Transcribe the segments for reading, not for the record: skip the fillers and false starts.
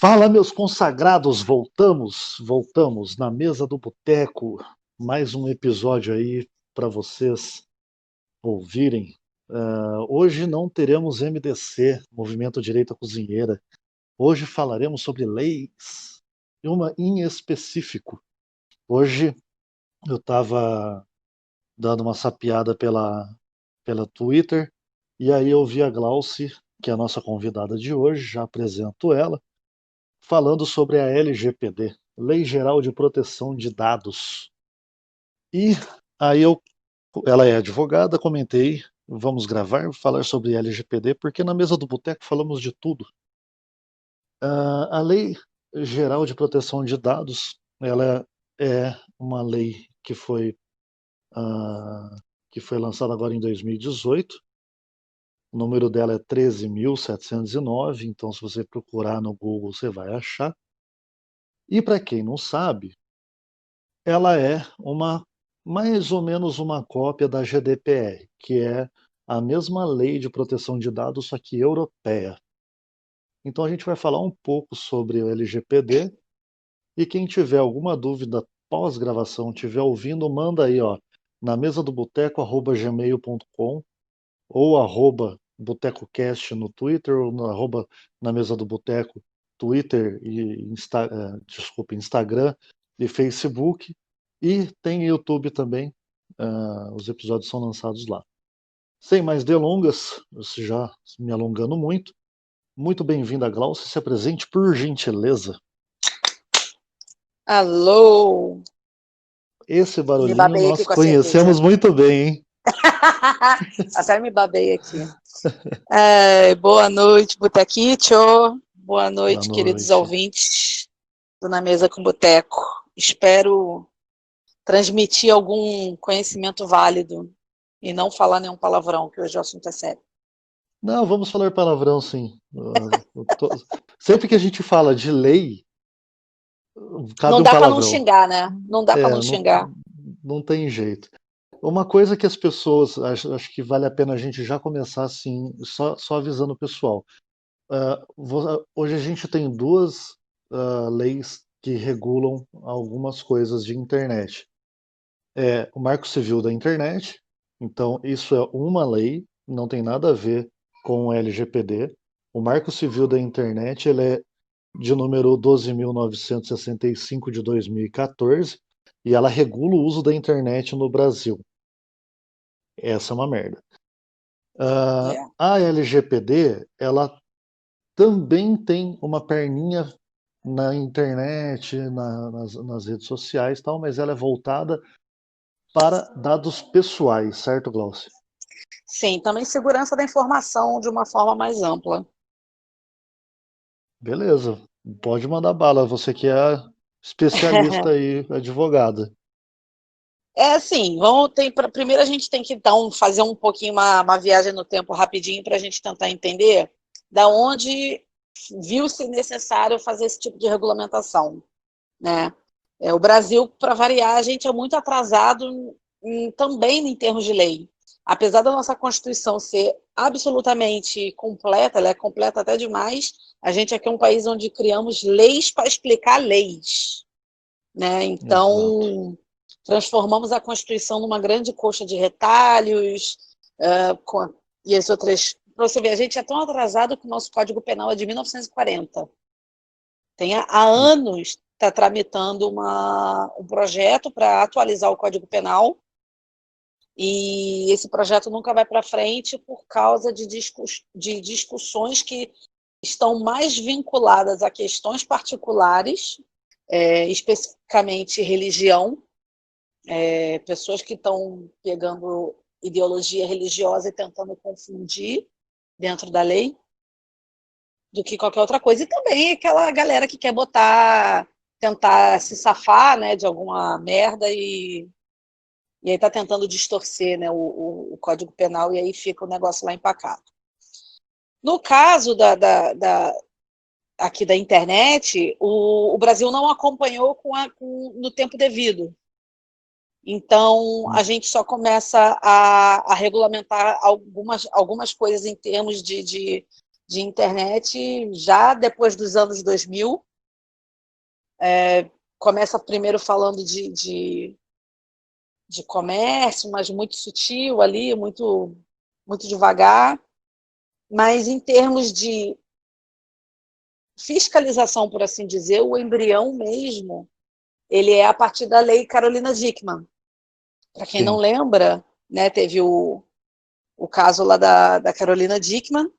Fala, meus consagrados, voltamos na mesa do boteco, mais um episódio aí para vocês ouvirem. Hoje não teremos MDC, Movimento Direita Cozinheira. Hoje falaremos sobre leis, e uma em específico. Hoje eu estava dando uma sapiada pela Twitter, e aí eu vi a Glauci, que é a nossa convidada de hoje, já apresento ela, falando sobre a LGPD, Lei Geral de Proteção de Dados. E aí ela é advogada, comentei, vamos gravar, falar sobre LGPD, porque na mesa do boteco falamos de tudo. A Lei Geral de Proteção de Dados, ela é uma lei que foi lançada agora em 2018. O número dela é 13.709, então se você procurar no Google você vai achar. E para quem não sabe, ela é mais ou menos uma cópia da GDPR, que é a mesma lei de proteção de dados, só que europeia. Então a gente vai falar um pouco sobre o LGPD, e quem tiver alguma dúvida pós-gravação, estiver ouvindo, manda aí, ó, na mesa do boteco@gmail.com ou @botecocast no Twitter, ou no na mesa do boteco, Twitter e Instagram e Facebook. E tem YouTube também, os episódios são lançados lá. Sem mais delongas, já me alongando muito bem-vinda, Glaucia, se apresente por gentileza. Alô! Esse Me barulhinho babei aqui nós com a conhecemos cerveja. muito bem, hein? Até me babei aqui. Boa noite, Botequito. Boa Boa noite, queridos noite. ouvintes do Na Mesa com Boteco. Espero transmitir algum conhecimento válido e não falar nenhum palavrão, que hoje o assunto é sério. Não, vamos falar palavrão, sim. Sempre que a gente fala de lei, cabe Não um dá para não palavrão. xingar, né? Não dá para não Não, xingar. não tem jeito. Uma coisa que as pessoas, acho que vale a pena a gente já começar assim, só avisando o pessoal. Hoje a gente tem duas leis que regulam algumas coisas de internet. É o Marco Civil da Internet, então isso é uma lei, não tem nada a ver com o LGPD. O Marco Civil da Internet ele é de número 12.965 de 2014, e ela regula o uso da internet no Brasil. Essa é uma merda. É. A LGPD, ela também tem uma perninha na internet, nas redes sociais e tal, mas ela é voltada para dados pessoais, certo, Glaucio? Sim, também segurança da informação de uma forma mais ampla. Beleza, pode mandar bala, você que é especialista aí, advogada. Assim, primeiro a gente tem que então fazer um pouquinho uma viagem no tempo rapidinho para a gente tentar entender da onde viu-se necessário fazer esse tipo de regulamentação, né? O Brasil, para variar, a gente é muito atrasado também em termos de lei. Apesar da nossa Constituição ser absolutamente completa, ela é completa até demais, a gente aqui é um país onde criamos leis para explicar leis, né? Exato. Então, transformamos a Constituição numa grande coxa de retalhos, e as outras. Para você ver, a gente é tão atrasado que o nosso Código Penal é de 1940. Há anos está tramitando um projeto para atualizar o Código Penal, e esse projeto nunca vai para frente por causa de discussões que estão mais vinculadas a questões particulares, especificamente religião, pessoas que estão pegando ideologia religiosa e tentando confundir dentro da lei, do que qualquer outra coisa. E também aquela galera que quer tentar se safar, né, de alguma merda e aí está tentando distorcer, né, o Código Penal, e aí fica o negócio lá empacado. No caso aqui da internet, o Brasil não acompanhou no tempo devido. Então, a gente só começa a regulamentar algumas coisas em termos de de internet já depois dos anos 2000. Começa primeiro falando de comércio, mas muito sutil ali, muito, muito devagar. Mas em termos de fiscalização, por assim dizer, o embrião mesmo, ele é a partir da lei Carolina Dickmann. Para quem não Sim. lembra, né, teve o caso lá da Carolina Dickmann,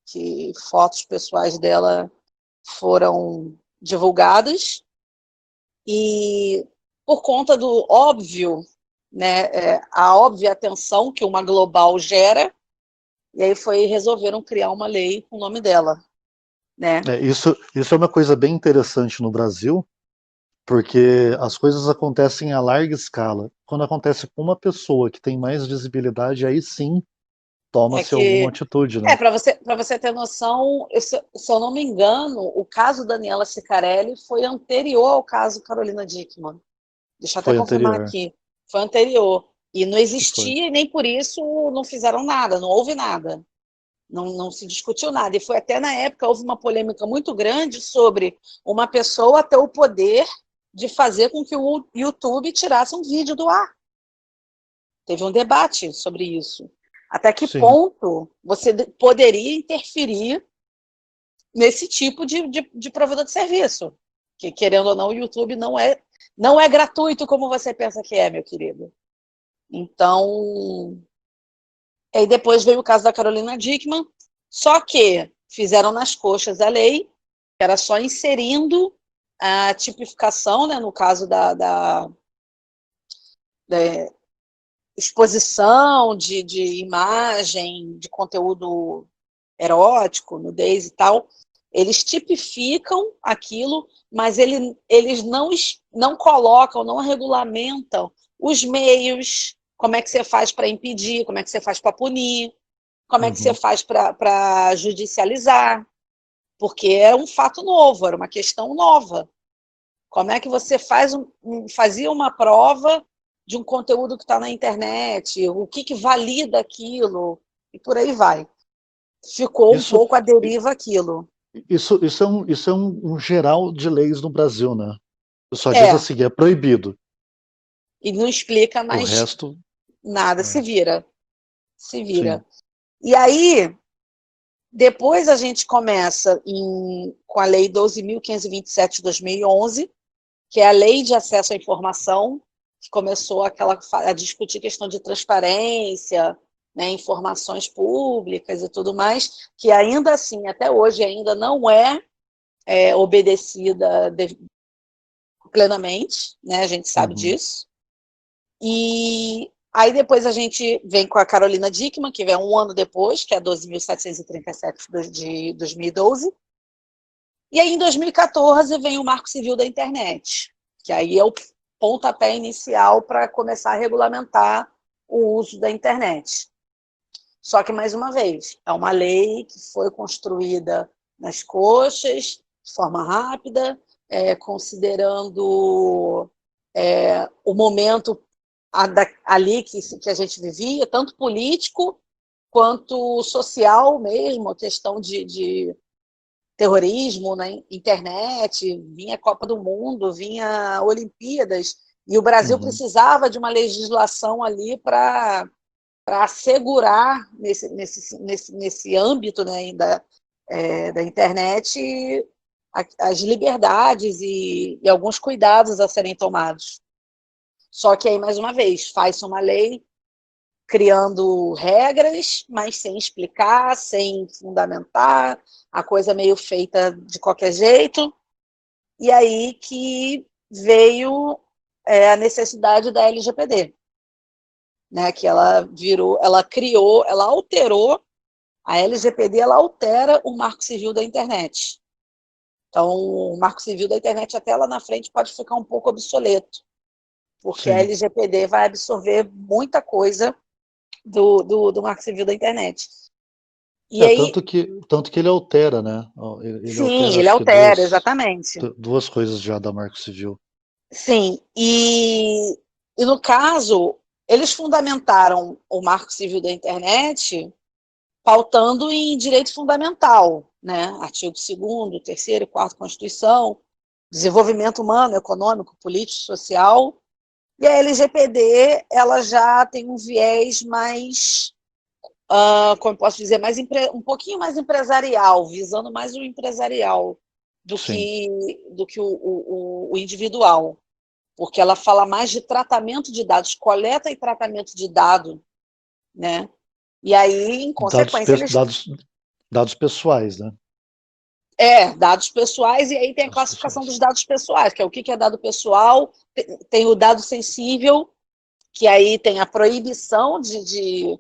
que fotos pessoais dela foram divulgadas, e por conta do óbvio, né, a óbvia atenção que uma global gera, e aí resolveram criar uma lei com o nome dela, né? Isso é uma coisa bem interessante no Brasil, porque as coisas acontecem a larga escala. Quando acontece com uma pessoa que tem mais visibilidade, aí sim É toma-se alguma que atitude, né? para você ter noção, se eu não me engano, o caso Daniela Ciccarelli foi anterior ao caso Carolina Dickmann. Deixa eu até Foi confirmar anterior. aqui. Foi anterior. E não Foi. existia, e nem por isso não fizeram nada, não houve nada. Não se discutiu nada. E foi até na época, houve uma polêmica muito grande sobre uma pessoa ter o poder de fazer com que o YouTube tirasse um vídeo do ar. Teve um debate sobre isso. Até que Sim. ponto você poderia interferir nesse tipo de provedor de serviço? Que, querendo ou não, o YouTube não é gratuito como você pensa que é, meu querido. Então, aí depois veio o caso da Carolina Dickmann, só que fizeram nas coxas a lei, que era só inserindo a tipificação, né, no caso da exposição de imagem, de conteúdo erótico, nudez e tal, eles tipificam aquilo, mas eles não colocam, não regulamentam os meios, como é que você faz para impedir, como é que você faz para punir, como é que você Uhum. faz para judicializar, porque é um fato novo, era uma questão nova. Como é que você fazia uma prova de um conteúdo que está na internet, o que valida aquilo, e por aí vai. Ficou um Isso, pouco à deriva aquilo. isso é um geral de leis no Brasil, né? Só diz É, assim, é proibido. e não explica O mais resto, nada, se é, vira, se sim, vira. E aí, depois a gente começa com a Lei 12.527 de 2011, que é a Lei de Acesso à Informação, que começou a discutir questão de transparência, né, informações públicas e tudo mais, que ainda assim, até hoje, ainda não é obedecida plenamente, né, a gente sabe uhum, disso. E aí depois a gente vem com a Carolina Dickmann, que vem um ano depois, que é 12.737 de 2012. E aí em 2014 vem o Marco Civil da Internet, que aí é o pontapé inicial para começar a regulamentar o uso da internet. Só que, mais uma vez, é uma lei que foi construída nas coxas, de forma rápida, considerando o momento ali que a gente vivia, tanto político quanto social mesmo, a questão de terrorismo na internet, vinha Copa do Mundo, vinha Olimpíadas, e o Brasil uhum, precisava de uma legislação ali para assegurar nesse âmbito, né, ainda, da internet as liberdades e alguns cuidados a serem tomados. Só que aí, mais uma vez, faz uma lei criando regras, mas sem explicar, sem fundamentar, a coisa meio feita de qualquer jeito. E aí que veio a necessidade da LGPD, né? Que ela alterou a LGPD, ela altera o Marco Civil da Internet. Então, o Marco Civil da Internet até lá na frente pode ficar um pouco obsoleto, porque a sim. LGPD vai absorver muita coisa do Marco Civil da Internet. E É, aí, tanto que ele altera, né? Ó, ele sim, altera, ele acho que altera, exatamente. duas coisas já da Marco Civil. Sim, e no caso, eles fundamentaram o Marco Civil da Internet pautando em direito fundamental, né? Artigo 2º, 3º e 4º Constituição, desenvolvimento humano, econômico, político, social. E a LGPD, ela já tem um viés mais, como posso dizer, um pouquinho mais empresarial, visando mais o empresarial do Sim. que o individual, porque ela fala mais de tratamento de dados, coleta e tratamento de dado, né? E aí, em consequência, Dados pessoais, né? Dados pessoais, e aí tem a Dados classificação pessoais. dos dados pessoais, que é o que é dado pessoal, tem o dado sensível, que aí tem a proibição de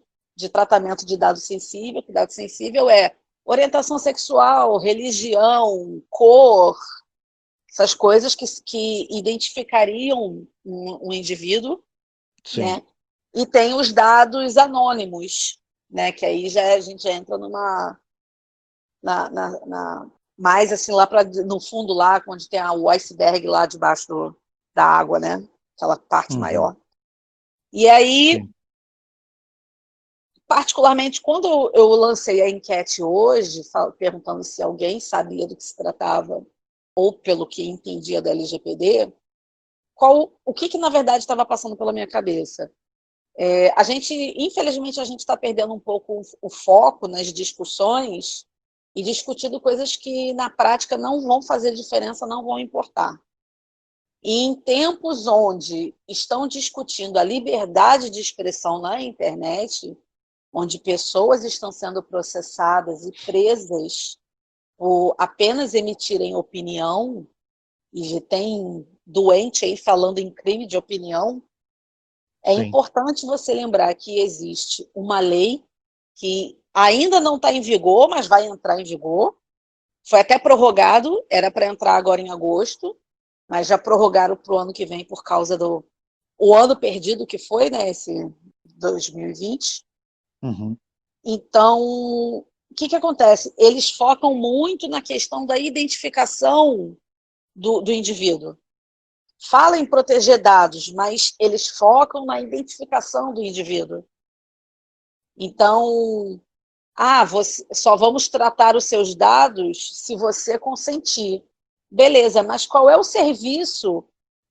tratamento de dado sensível, que dado sensível é orientação sexual, religião, cor, essas coisas que identificariam um indivíduo, Sim. né? E tem os dados anônimos, né? Que aí a gente já entra mais assim lá no fundo lá, onde tem o iceberg lá debaixo da água, né? Aquela parte maior. E aí, Sim. particularmente, quando eu lancei a enquete hoje, perguntando se alguém sabia do que se tratava, ou pelo que entendia da LGPD, o que na verdade estava passando pela minha cabeça? Infelizmente, a gente está perdendo um pouco o foco nas discussões e discutindo coisas que, na prática, não vão fazer diferença, não vão importar. E em tempos onde estão discutindo a liberdade de expressão na internet, onde pessoas estão sendo processadas e presas por apenas emitirem opinião, e tem doente aí falando em crime de opinião, é Sim. importante você lembrar que existe uma lei que ainda não está em vigor, mas vai entrar em vigor. Foi até prorrogado, era para entrar agora em agosto, mas já prorrogaram para o ano que vem por causa do ano perdido que foi, né, esse 2020. Então, o que acontece? Eles focam muito na questão da identificação do indivíduo. Fala em proteger dados, mas eles focam na identificação do indivíduo. Então, só vamos tratar os seus dados se você consentir. Beleza, mas qual é o serviço,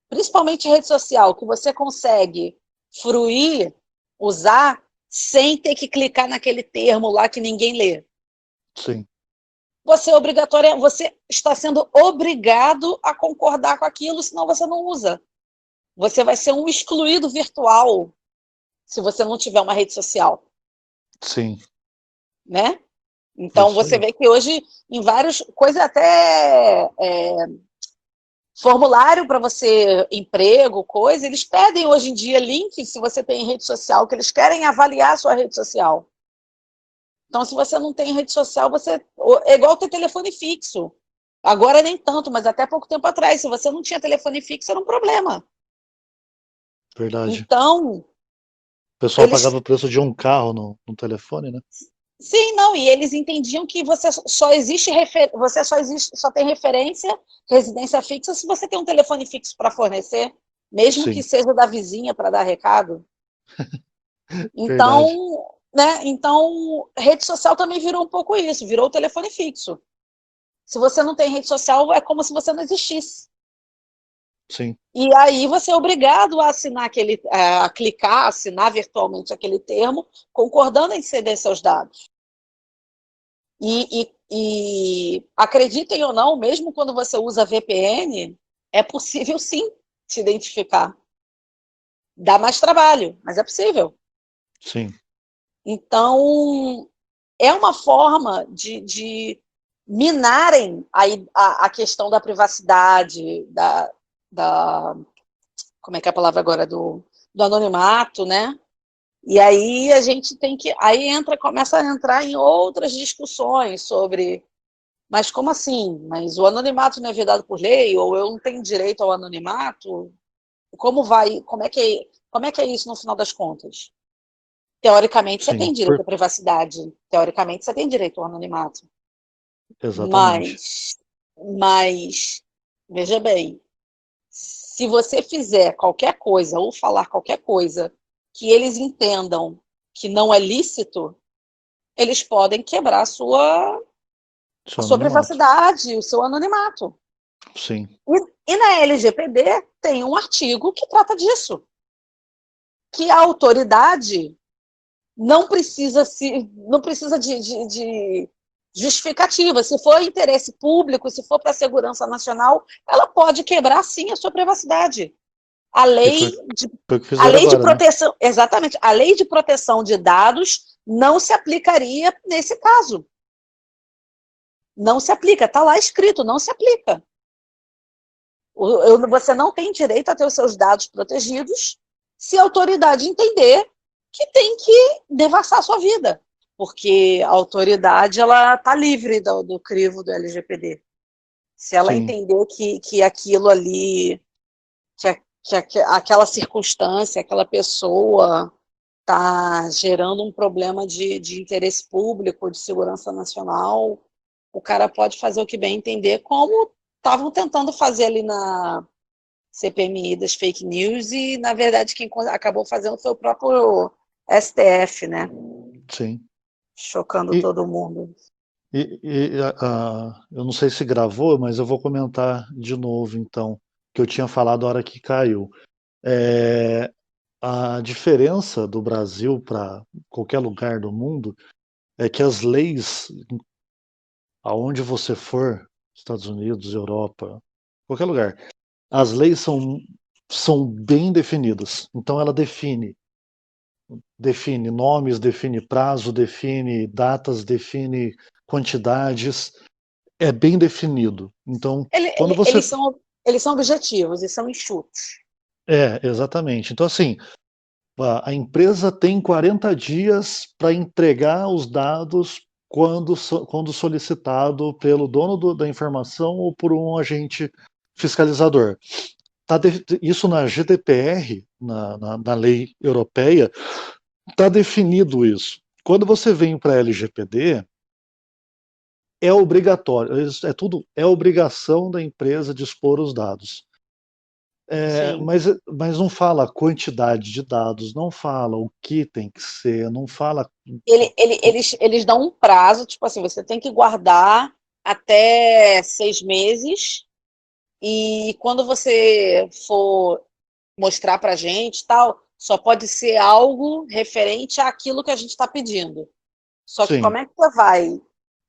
principalmente rede social, que você consegue fruir, usar, sem ter que clicar naquele termo lá que ninguém lê? Sim. Você está sendo obrigado a concordar com aquilo, senão você não usa. Você vai ser um excluído virtual se você não tiver uma rede social. Sim. Né? Então, você vê que hoje, em várias coisas, até formulário para você, emprego, coisa, eles pedem hoje em dia link, se você tem rede social, que eles querem avaliar a sua rede social. Então, se você não tem rede social, é igual ter telefone fixo. Agora nem tanto, mas até pouco tempo atrás, se você não tinha telefone fixo, era um problema. Verdade. Então, o pessoal pagava o preço de um carro no telefone, né? Sim, não, e eles entendiam que você só tem residência fixa, se você tem um telefone fixo para fornecer, mesmo Sim. que seja da vizinha para dar recado. Verdade. Então, rede social também virou um pouco isso, virou o telefone fixo. Se você não tem rede social, é como se você não existisse. Sim. E aí você é obrigado a assinar assinar virtualmente aquele termo, concordando em ceder seus dados. E acreditem ou não, mesmo quando você usa VPN, é possível sim se identificar. Dá mais trabalho, mas é possível. Sim. Então, é uma forma de minarem a questão da privacidade, como é que é a palavra agora? Do anonimato, né? E aí a gente tem que. Começa a entrar em outras discussões sobre. Mas como assim? Mas o anonimato não é vedado por lei? Ou eu não tenho direito ao anonimato? Como é que é isso no final das contas? Teoricamente, você tem Sim. direito à privacidade. Teoricamente, você tem direito ao anonimato. Exatamente. Mas, veja bem, se você fizer qualquer coisa ou falar qualquer coisa que eles entendam que não é lícito, eles podem quebrar a sua Seu anonimato. privacidade, o seu anonimato. Sim. E na LGPD tem um artigo que trata disso, que a autoridade não precisa de justificativa. Se for interesse público, se for para a segurança nacional, ela pode quebrar sim a sua privacidade. A E lei foi o que a fizeram lei de agora, né? proteção, exatamente, a lei de proteção de dados não se aplicaria nesse caso. Não se aplica, está lá escrito, não se aplica. Você não tem direito a ter os seus dados protegidos se a autoridade entender que tem que devassar a sua vida, porque a autoridade ela está livre do crivo do LGPD. Se ela Sim. entender que aquilo ali, que aquela circunstância, aquela pessoa está gerando um problema de interesse público, de segurança nacional, o cara pode fazer o que bem entender, como estavam tentando fazer ali na CPMI das fake news, e na verdade quem acabou fazendo foi o próprio STF, né? Sim. Chocando E, todo mundo. eu não sei se gravou, mas eu vou comentar de novo, então, que eu tinha falado a hora que caiu. A diferença do Brasil para qualquer lugar do mundo é que as leis, aonde você for, Estados Unidos, Europa, qualquer lugar, as leis são bem definidas. Então ela define nomes, define prazo, define datas, define quantidades, é bem definido. Então, Ele, quando ele, você eles são objetivos e são enxutos. exatamente. Então assim, a empresa tem 40 dias para entregar os dados quando solicitado pelo dono da informação ou por um agente fiscalizador. Isso na GDPR, na lei europeia, está definido isso. Quando você vem para a LGPD, é obrigatório, é obrigação da empresa dispor os dados. Sim. Mas não fala a quantidade de dados, não fala o que tem que ser, não fala. Eles dão um prazo, tipo assim, você tem que guardar até 6 meses, e quando você for mostrar para a gente, tal, só pode ser algo referente àquilo que a gente está pedindo. Só que como Sim, é que você vai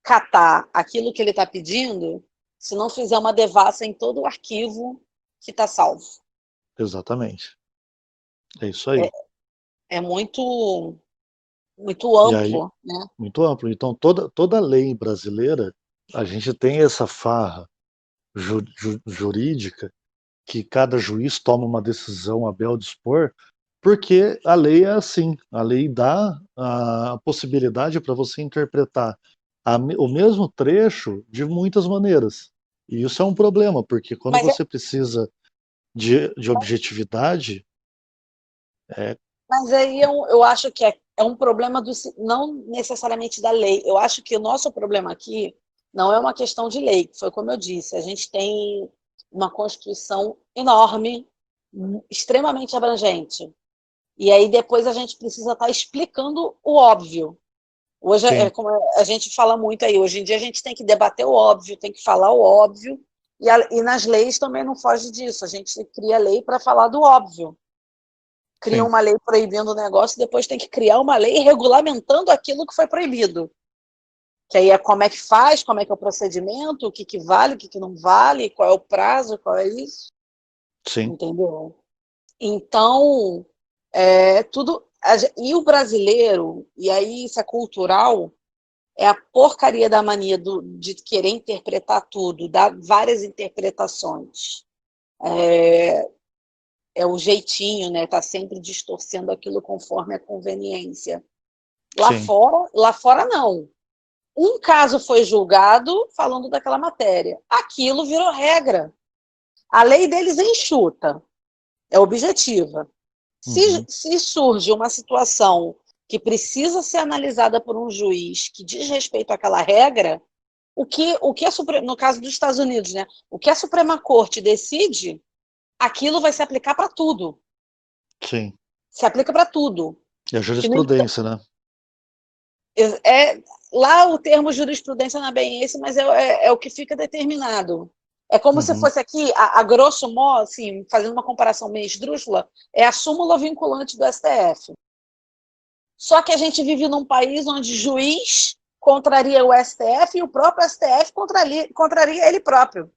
catar aquilo que ele está pedindo se não fizer uma devassa em todo o arquivo que está salvo? exatamente. É isso aí. É muito E aí, amplo, né? muito amplo. Então, toda lei brasileira, a gente tem essa farra jurídica que cada juiz toma uma decisão a bel dispor, porque a lei é assim, a lei dá a possibilidade para você interpretar o mesmo trecho de muitas maneiras. E isso é um problema, porque quando Mas, você precisa de objetividade, é, mas aí eu acho que é um problema não necessariamente da lei. Eu acho que o nosso problema aqui não é uma questão de lei, foi como eu disse, a gente tem uma Constituição enorme, extremamente abrangente. E aí depois a gente precisa estar explicando o óbvio. Hoje é sim, como a gente fala muito aí, hoje em dia a gente tem que debater o óbvio, tem que falar o óbvio, e nas leis também não foge disso, a gente cria lei para falar do óbvio. Cria sim, uma lei proibindo o negócio, depois tem que criar uma lei regulamentando aquilo que foi proibido. Que aí é como é que faz, como é que é o procedimento, o que vale, o que não vale, qual é o prazo, qual é isso, sim, entendeu? Então, tudo. E o brasileiro, e aí isso é cultural, é a porcaria da mania de querer interpretar tudo, dar várias interpretações. É o jeitinho, né? Tá sempre distorcendo aquilo conforme a conveniência. sim, Lá fora não. Um caso foi julgado falando daquela matéria. Aquilo virou regra. A lei deles é enxuta, é objetiva. Se, uhum, se surge uma situação que precisa ser analisada por um juiz que diz respeito àquela regra, no caso dos Estados Unidos, né? O que a Suprema Corte decide, aquilo vai se aplicar para tudo. sim. Se aplica para tudo. E a Que no, jurisprudência, né? Lá o termo jurisprudência não é bem esse, mas é o que fica determinado. É como se Uhum. fosse aqui, a grosso modo, assim, fazendo uma comparação meio esdrúxula, é a súmula vinculante do STF. Só que a gente vive num país onde juiz contraria o STF e o próprio STF contraria ele próprio.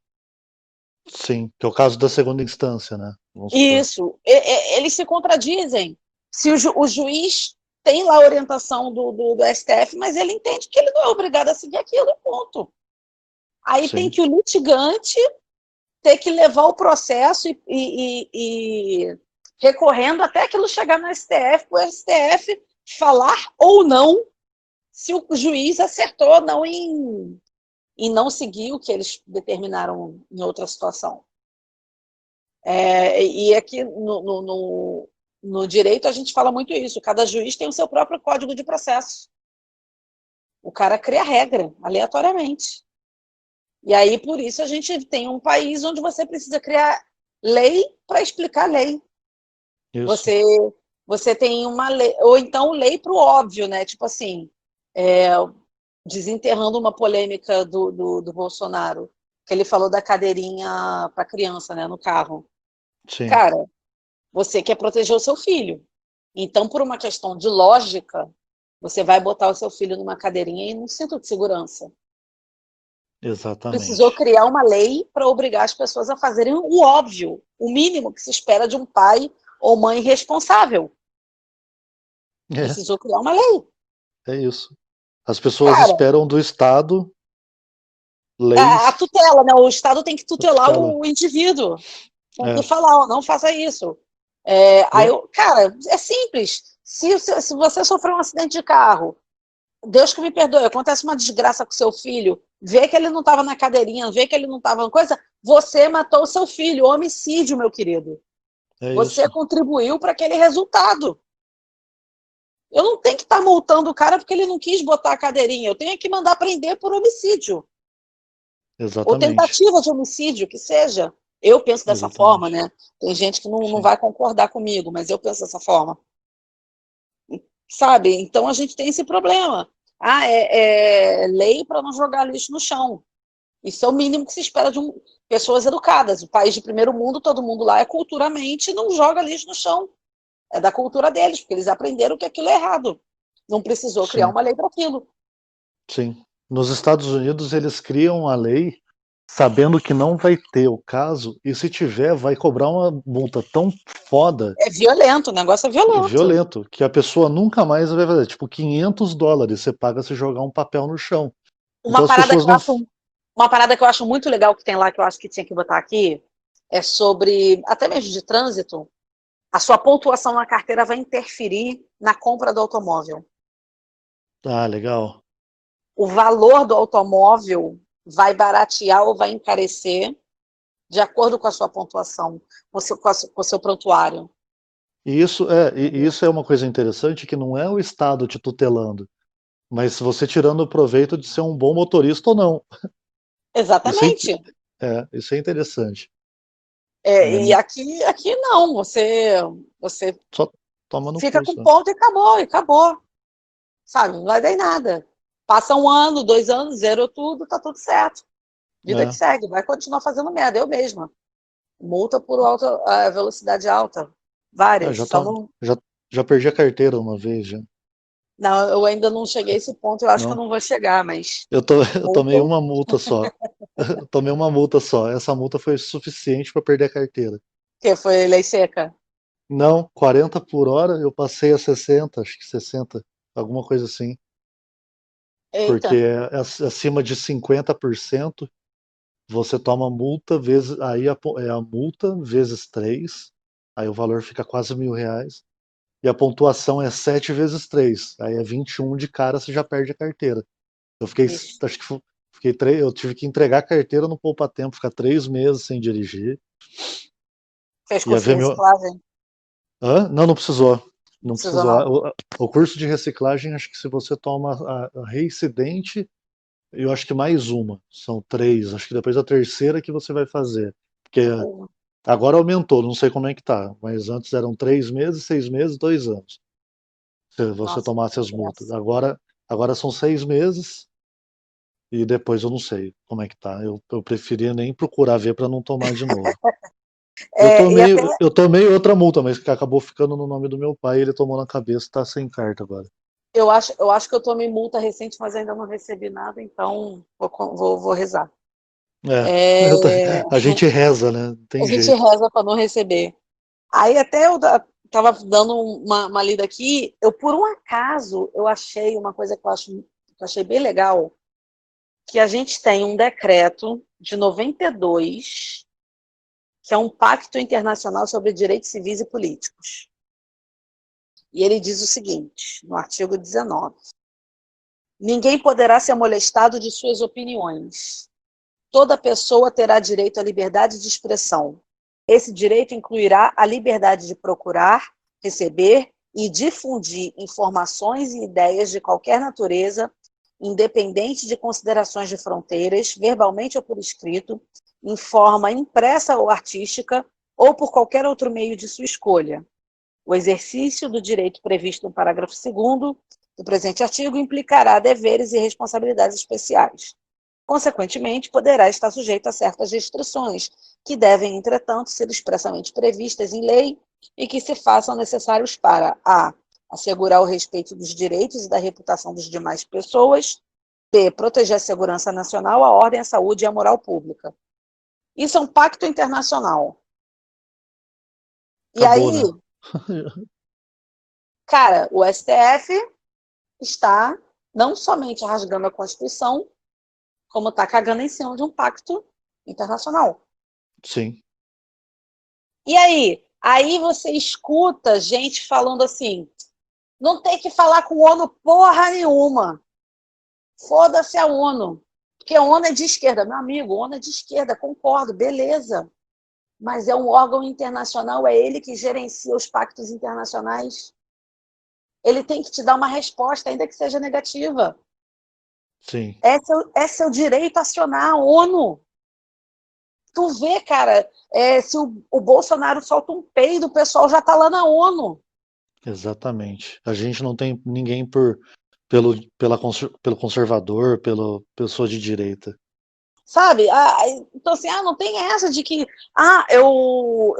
Sim, que é o caso da segunda instância, né? Vamos supor. Isso. Eles se contradizem. Se o juiz tem lá a orientação do STF, mas ele entende que ele não é obrigado a seguir aquilo, e ponto. Aí tem Sim, que o litigante ter que levar o processo e recorrendo até aquilo chegar no STF, para o STF falar ou não se o juiz acertou ou não em não seguir o que eles determinaram em outra situação. E aqui no direito a gente fala muito isso, cada juiz tem o seu próprio código de processo. O cara cria regra, aleatoriamente. E aí, por isso, a gente tem um país onde você precisa criar lei para explicar lei. isso. Você, você tem uma lei, ou então lei para o óbvio, né? Tipo assim, desenterrando uma polêmica do Bolsonaro, que ele falou da cadeirinha para criança, né, no carro. Sim, Cara, você quer proteger o seu filho. Então, por uma questão de lógica, você vai botar o seu filho numa cadeirinha e num cinto de segurança. Precisou exatamente. criar uma lei para obrigar as pessoas a fazerem o óbvio, o mínimo que se espera de um pai ou mãe responsável. Precisou criar uma lei. É isso. As pessoas Cara, esperam do Estado a leis tutela, né? O Estado tem que da tutelar tutela. o indivíduo. Tem que É, falar, ó, não faça isso. Cara, é simples. Se você sofreu um acidente de carro, Deus que me perdoe, acontece uma desgraça com seu filho, vê que ele não estava na cadeirinha, vê que ele não estava na coisa, você matou o seu filho, homicídio, meu querido. é Você isso. contribuiu para aquele resultado. Eu não tenho que estar multando o cara porque ele não quis botar a cadeirinha, eu tenho que mandar prender por homicídio, ou Exatamente. tentativa de homicídio, que seja. Eu penso dessa forma, Exatamente. né? Tem gente que não Sim. vai concordar comigo, mas eu penso dessa forma. Sabe? Então a gente tem esse problema. É lei para não jogar lixo no chão. Isso é o mínimo que se espera de pessoas educadas. O país de primeiro mundo, todo mundo lá é culturalmente não joga lixo no chão. É da cultura deles, porque eles aprenderam que aquilo é errado. Não precisou criar Sim. uma lei para aquilo. Sim. Nos Estados Unidos, eles criam a lei sabendo que não vai ter o caso, e se tiver, vai cobrar uma multa tão foda É violento, o negócio é e violento. violento que a pessoa nunca mais vai fazer. Tipo, $500 você paga se jogar um papel no chão. Então Uma as parada pessoas que eu não. acho, uma parada que eu acho muito legal que tem lá, que eu acho que tinha que botar aqui, é sobre, até mesmo de trânsito, a sua pontuação na carteira vai interferir na compra do automóvel. Ah, legal. O valor do automóvel vai baratear ou vai encarecer de acordo com a sua pontuação, com o seu prontuário. E isso é uma coisa interessante que não é o Estado te tutelando, mas você tirando o proveito de ser um bom motorista ou não. Isso é, Exatamente. isso é interessante. E É, aqui não, você só toma no fica cu, com só. ponto e acabou, sabe? Não vai dar em nada. Passa 1 ano, 2 anos, zerou tudo, tá tudo certo. Vida que É, segue, vai continuar fazendo merda, eu mesma. Multa por velocidade alta, várias. já, Só não, já, já perdi a carteira uma vez, já. não, eu ainda não cheguei a esse ponto, eu acho que eu Não. não vou chegar, mas Eu tomei multam. uma multa só. Eu tomei uma multa só. Essa multa foi suficiente para perder a carteira. Que foi lei seca. Não, 40 por hora, eu passei a 60, acho que 60, alguma coisa assim. Porque Eita, acima de 50% você toma multa, vezes, aí é a multa vezes 3, aí o valor fica quase R$ 1.000. E a pontuação é 7 vezes 3, aí é 21 de cara, você já perde a carteira. Eu fiquei, bicho. acho que eu tive que entregar a carteira no poupa-tempo, ficar 3 meses sem dirigir. Fez Ia curso de ver meu. reciclagem? Hã? Não, não precisou. Não Não precisou, precisou. não. O curso de reciclagem, acho que se você toma a reincidente, eu acho que mais uma. São 3. Acho que depois a terceira que você vai fazer. Porque agora aumentou, não sei como é que tá. Mas antes eram 3 meses, 6 meses, 2 anos. Se você Nossa, tomasse que as multas. graça. Agora Agora são 6 meses e depois eu não sei como é que tá. Eu preferia nem procurar ver para não tomar de novo. E até Eu tomei outra multa, mas que acabou ficando no nome do meu pai, ele tomou na cabeça, tá sem carta agora. eu acho que eu tomei multa recente, mas ainda não recebi nada, então vou rezar. É, É, a gente reza, né? Não a tem gente jeito. reza para não receber. Aí até eu tava dando uma lida aqui, eu por um acaso eu achei uma coisa que eu achei bem legal, que a gente tem um decreto de 92, que é um pacto internacional sobre direitos civis e políticos. E ele diz o seguinte, no artigo 19: ninguém poderá ser molestado de suas opiniões. Toda pessoa terá direito à liberdade de expressão. Esse direito incluirá a liberdade de procurar, receber e difundir informações e ideias de qualquer natureza, independente de considerações de fronteiras, verbalmente ou por escrito, em forma impressa ou artística, ou por qualquer outro meio de sua escolha. O exercício do direito previsto no parágrafo 2º do presente artigo implicará deveres e responsabilidades especiais. Consequentemente, poderá estar sujeito a certas restrições, que devem, entretanto, ser expressamente previstas em lei e que se façam necessários para a. Assegurar o respeito dos direitos e da reputação das demais pessoas, b. Proteger a segurança nacional, a ordem, a saúde e a moral pública. Isso é um pacto internacional. E Acabou, aí, né? cara, o STF está não somente rasgando a Constituição, como está cagando em cima de um pacto internacional. Sim. E aí? Aí você escuta gente falando assim, não tem que falar com o ONU porra nenhuma. Foda-se a ONU. Porque a ONU é de esquerda. Meu amigo, a ONU é de esquerda, concordo, beleza. Mas é um órgão internacional, é ele que gerencia os pactos internacionais. Ele tem que te dar uma resposta, ainda que seja negativa. Sim. É seu direito a acionar a ONU. Tu vê, cara, se o Bolsonaro solta um peido, o pessoal já tá lá na ONU. Exatamente. A gente não tem ninguém pelo conservador, pela pessoa de direita. Sabe? Então, assim, não tem essa de que. Eu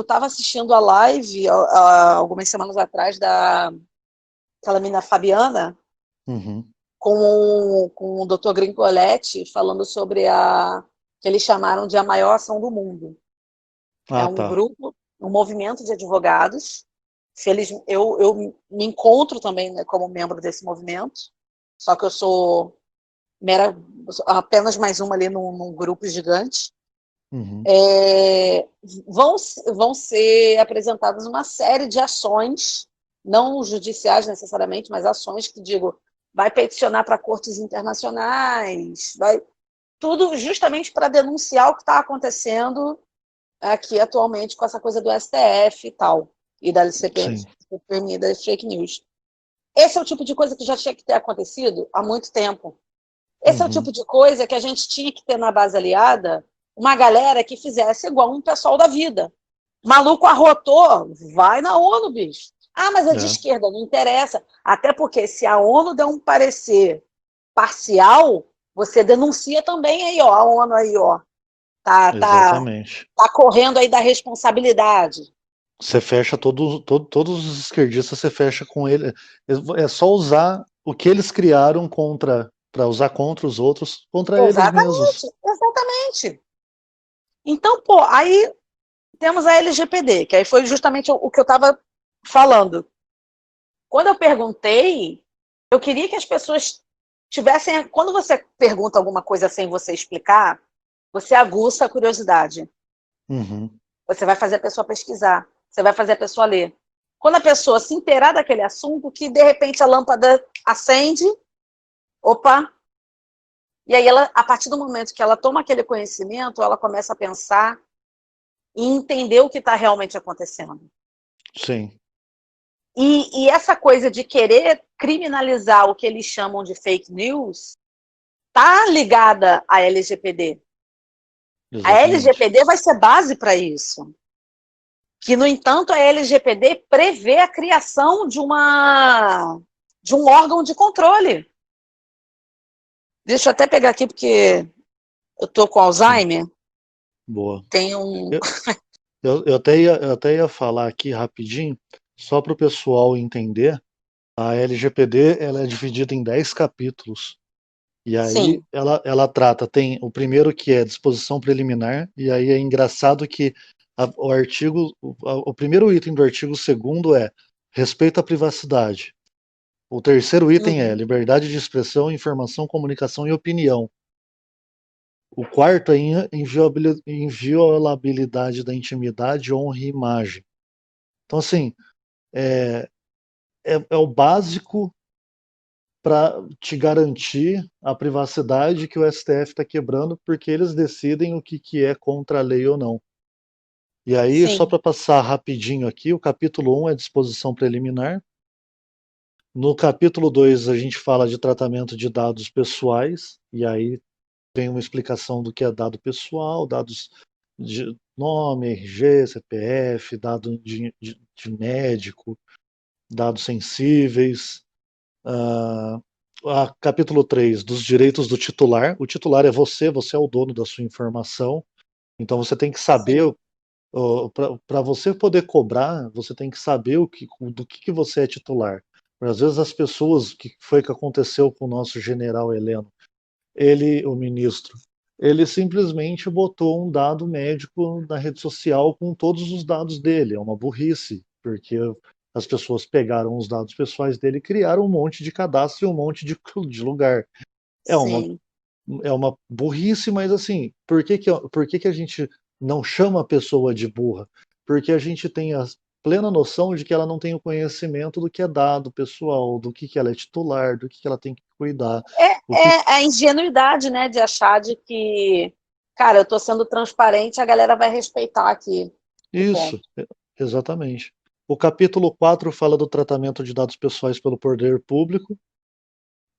tava assistindo a live algumas semanas atrás daquela menina Fabiana, Uhum. com o Dr. Gringoletti, falando sobre que eles chamaram de a maior ação do mundo. É Ah, um tá. grupo, um movimento de advogados. Eu me encontro também, né, como membro desse movimento, só que eu sou apenas mais uma ali num grupo gigante. Uhum. Vão, vão ser apresentadas uma série de ações, não judiciais necessariamente, mas ações que, digo, vai peticionar para cortes internacionais, vai tudo justamente para denunciar o que está acontecendo aqui atualmente com essa coisa do STF e tal, e da Sim. CPMI das fake news. Esse é o tipo de coisa que já tinha que ter acontecido há muito tempo. Esse é o Uhum. tipo de coisa que a gente tinha que ter na base aliada uma galera que fizesse igual um pessoal da vida. Maluco arrotou, vai na ONU, bicho. Mas é de É, esquerda, não interessa. Até porque se a ONU der um parecer parcial, você denuncia também aí, ó, a ONU aí, ó. Tá, tá, exatamente. tá correndo aí da responsabilidade. Você fecha todos os esquerdistas, você fecha com ele. É só usar o que eles criaram para usar contra os outros, contra eles mesmos. Exatamente, exatamente. Então, pô, aí temos a LGPD, que aí foi justamente o que eu estava falando. Quando eu perguntei, eu queria que as pessoas tivessem. Quando você pergunta alguma coisa sem você explicar, você aguça a curiosidade. Uhum. Você vai fazer a pessoa pesquisar, você vai fazer a pessoa ler. Quando a pessoa se inteirar daquele assunto, que de repente a lâmpada acende, opa, e aí ela, a partir do momento que ela toma aquele conhecimento, ela começa a pensar e entender o que está realmente acontecendo. Sim, E essa coisa de querer criminalizar o que eles chamam de fake news está ligada à LGPD. A exatamente. LGPD vai ser base para isso. Que, no entanto, a LGPD prevê a criação de uma de um órgão de controle. Deixa eu até pegar aqui, porque eu estou com Sim, Alzheimer. boa. Tem um. Eu, eu até ia falar aqui rapidinho, só para o pessoal entender, a LGPD ela é dividida em 10 capítulos. E aí Sim. ela trata, tem o primeiro que é disposição preliminar, e aí é engraçado que o primeiro item do artigo 2º é respeito à privacidade. O terceiro item é Uhum. liberdade de expressão, informação, comunicação e opinião. O quarto é inviolabilidade da intimidade, honra e imagem. Então, assim, é, é o básico para te garantir a privacidade que o STF está quebrando, porque eles decidem o que é contra a lei ou não. E aí, só Sim. para passar rapidinho aqui, o capítulo 1 é disposição preliminar. No capítulo 2 a gente fala de tratamento de dados pessoais, e aí tem uma explicação do que é dado pessoal, dados de nome, RG, CPF, dado de médico, dados sensíveis. Capítulo 3 dos direitos do titular. O titular é você, você é o dono da sua informação. Então você tem que Sim. saber, para você poder cobrar, você tem que saber do que você é titular. Às vezes as pessoas, que foi que aconteceu com o nosso general Heleno, o ministro, ele simplesmente botou um dado médico na rede social com todos os dados dele. É uma burrice, porque as pessoas pegaram os dados pessoais dele e criaram um monte de cadastro e um monte de lugar. É uma, Sim. é uma burrice, mas assim, por que a gente não chama a pessoa de burra? Porque a gente tem a plena noção de que ela não tem o conhecimento do que é dado pessoal, do que ela é titular, do que ela tem que cuidar. O que É a ingenuidade, né, de achar de que, cara, eu estou sendo transparente, a galera vai respeitar aqui. E Isso, ponto. exatamente. O capítulo 4 fala do tratamento de dados pessoais pelo poder público.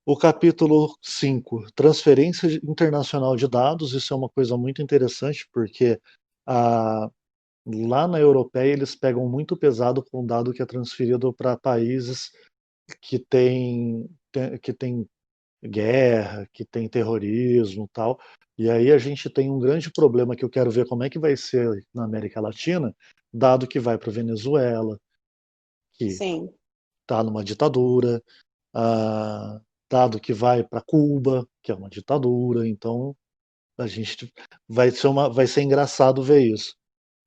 O capítulo 5, transferência internacional de dados. Isso é uma coisa muito interessante, porque a, lá na europeia eles pegam muito pesado com o dado que é transferido para países que tem guerra, que tem terrorismo, tal. E aí a gente tem um grande problema que eu quero ver como é que vai ser na América Latina, dado que vai para Venezuela, que Sim. está numa ditadura, ah, dado que vai para Cuba, que é uma ditadura. Então a gente vai ser engraçado ver isso.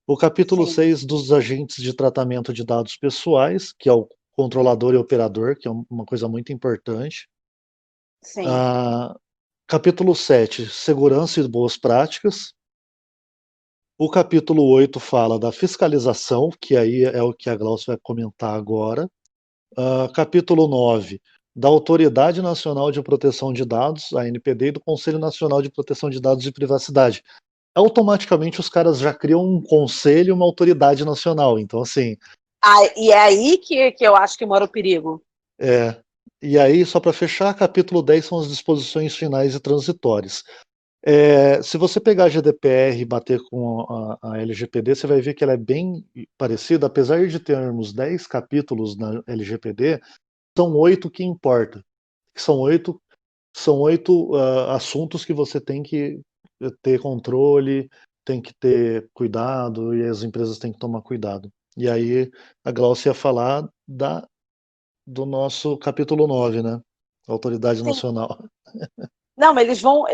O capítulo Sim. 6 dos agentes de tratamento de dados pessoais, que é o controlador e operador, que é uma coisa muito importante. Sim. Ah, capítulo 7, segurança e boas práticas. O capítulo 8 fala da fiscalização, que aí é o que a Glaucia vai comentar agora. Capítulo 9, da Autoridade Nacional de Proteção de Dados, a ANPD, e do Conselho Nacional de Proteção de Dados e Privacidade. Automaticamente os caras já criam um conselho e uma autoridade nacional. Então, assim, E é aí que eu acho que mora o perigo. é. E aí, só para fechar, capítulo 10 são as disposições finais e transitórias. Se você pegar a GDPR e bater com a LGPD, você vai ver que ela é bem parecida, apesar de termos 10 capítulos na LGPD, são 8 que importa. São oito assuntos que você tem que ter controle, tem que ter cuidado e as empresas têm que tomar cuidado. E aí a Glaucia ia falar do nosso capítulo 9, né? Autoridade Sim. Nacional. Não, mas eles vão.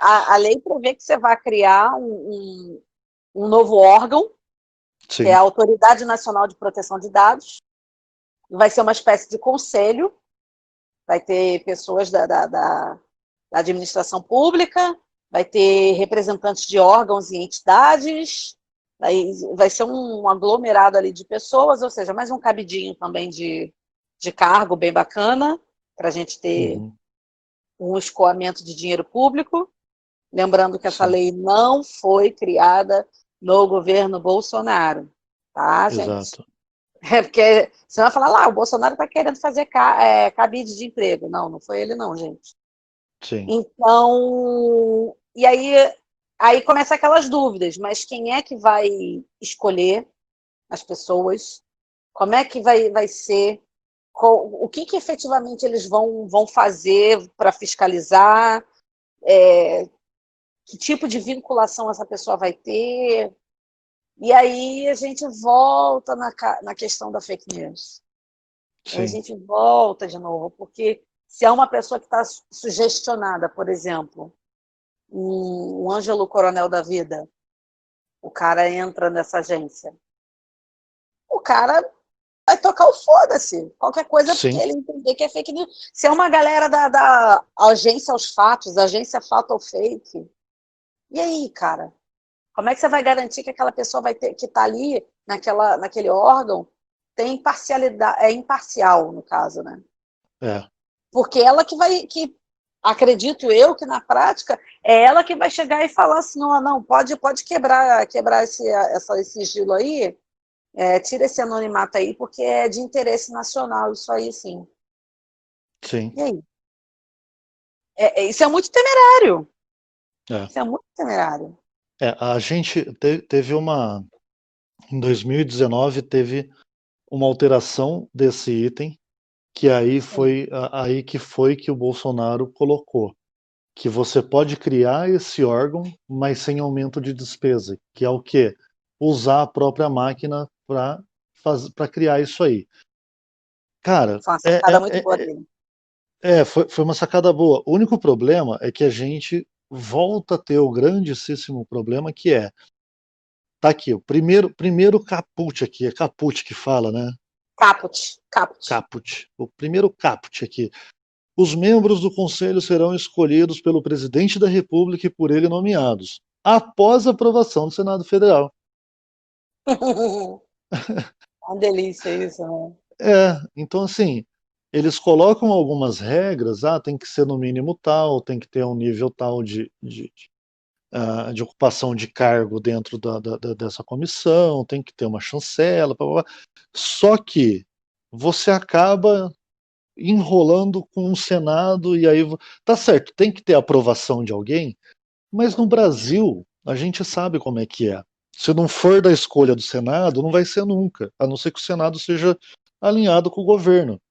A lei prevê que você vai criar um novo órgão, que é a Sim. Autoridade Nacional de Proteção de Dados. Vai ser uma espécie de conselho, vai ter pessoas da administração pública, vai ter representantes de órgãos e entidades, vai ser um aglomerado ali de pessoas, ou seja, mais um cabidinho também de cargo bem bacana, para a gente ter Uhum. um escoamento de dinheiro público. Lembrando que essa Sim, lei não foi criada no governo Bolsonaro, tá, gente? exato. É porque você vai falar lá, o Bolsonaro está querendo fazer cabide de emprego. Não, não foi ele não, gente. Sim. Então, e aí começa aquelas dúvidas, mas quem é que vai escolher as pessoas? Como é que vai ser? o que efetivamente eles vão fazer para fiscalizar, que tipo de vinculação essa pessoa vai ter. E aí a gente volta na questão da fake news. Aí a Sim, gente volta de novo, porque se é uma pessoa que está sugestionada, por exemplo, um Ângelo Coronel da vida, o cara entra nessa agência, o cara vai tocar o foda-se. Qualquer coisa porque sim, ele entender que é fake news. Se é uma galera da agência aos fatos, agência fato ou fake, e aí, cara? Como é que você vai garantir que aquela pessoa vai ter que está ali naquele órgão tem imparcialidade, é imparcial no caso, né? é, Porque ela que acredito eu que na prática é ela que vai chegar e falar assim, não, pode quebrar esse sigilo aí, tira esse anonimato aí, porque é de interesse nacional, isso aí sim. sim, E aí? Isso é muito temerário. é. Isso é muito temerário. A gente teve em 2019 teve uma alteração desse item, que aí Sim. aí que foi que o Bolsonaro colocou, que você pode criar esse órgão, mas sem aumento de despesa, que é o quê? Usar a própria máquina para criar isso aí. Cara, Foi uma sacada muito boa é, dele. foi uma sacada boa. O único problema é que a gente volta a ter o grandíssimo problema que tá aqui, o primeiro caput aqui, é caput que fala, né? Caput, caput. Caput. O primeiro caput aqui. Os membros do Conselho serão escolhidos pelo Presidente da República e por ele nomeados, após a aprovação do Senado Federal. Uma delícia isso, né? Então assim, eles colocam algumas regras, tem que ser no mínimo tal, tem que ter um nível tal de ocupação de cargo dentro dessa comissão, tem que ter uma chancela, blá, blá, blá. Só que você acaba enrolando com o Senado e aí tá certo, tem que ter aprovação de alguém, mas no Brasil a gente sabe como é que é. Se não for da escolha do Senado, não vai ser nunca, a não ser que o Senado seja alinhado com o governo.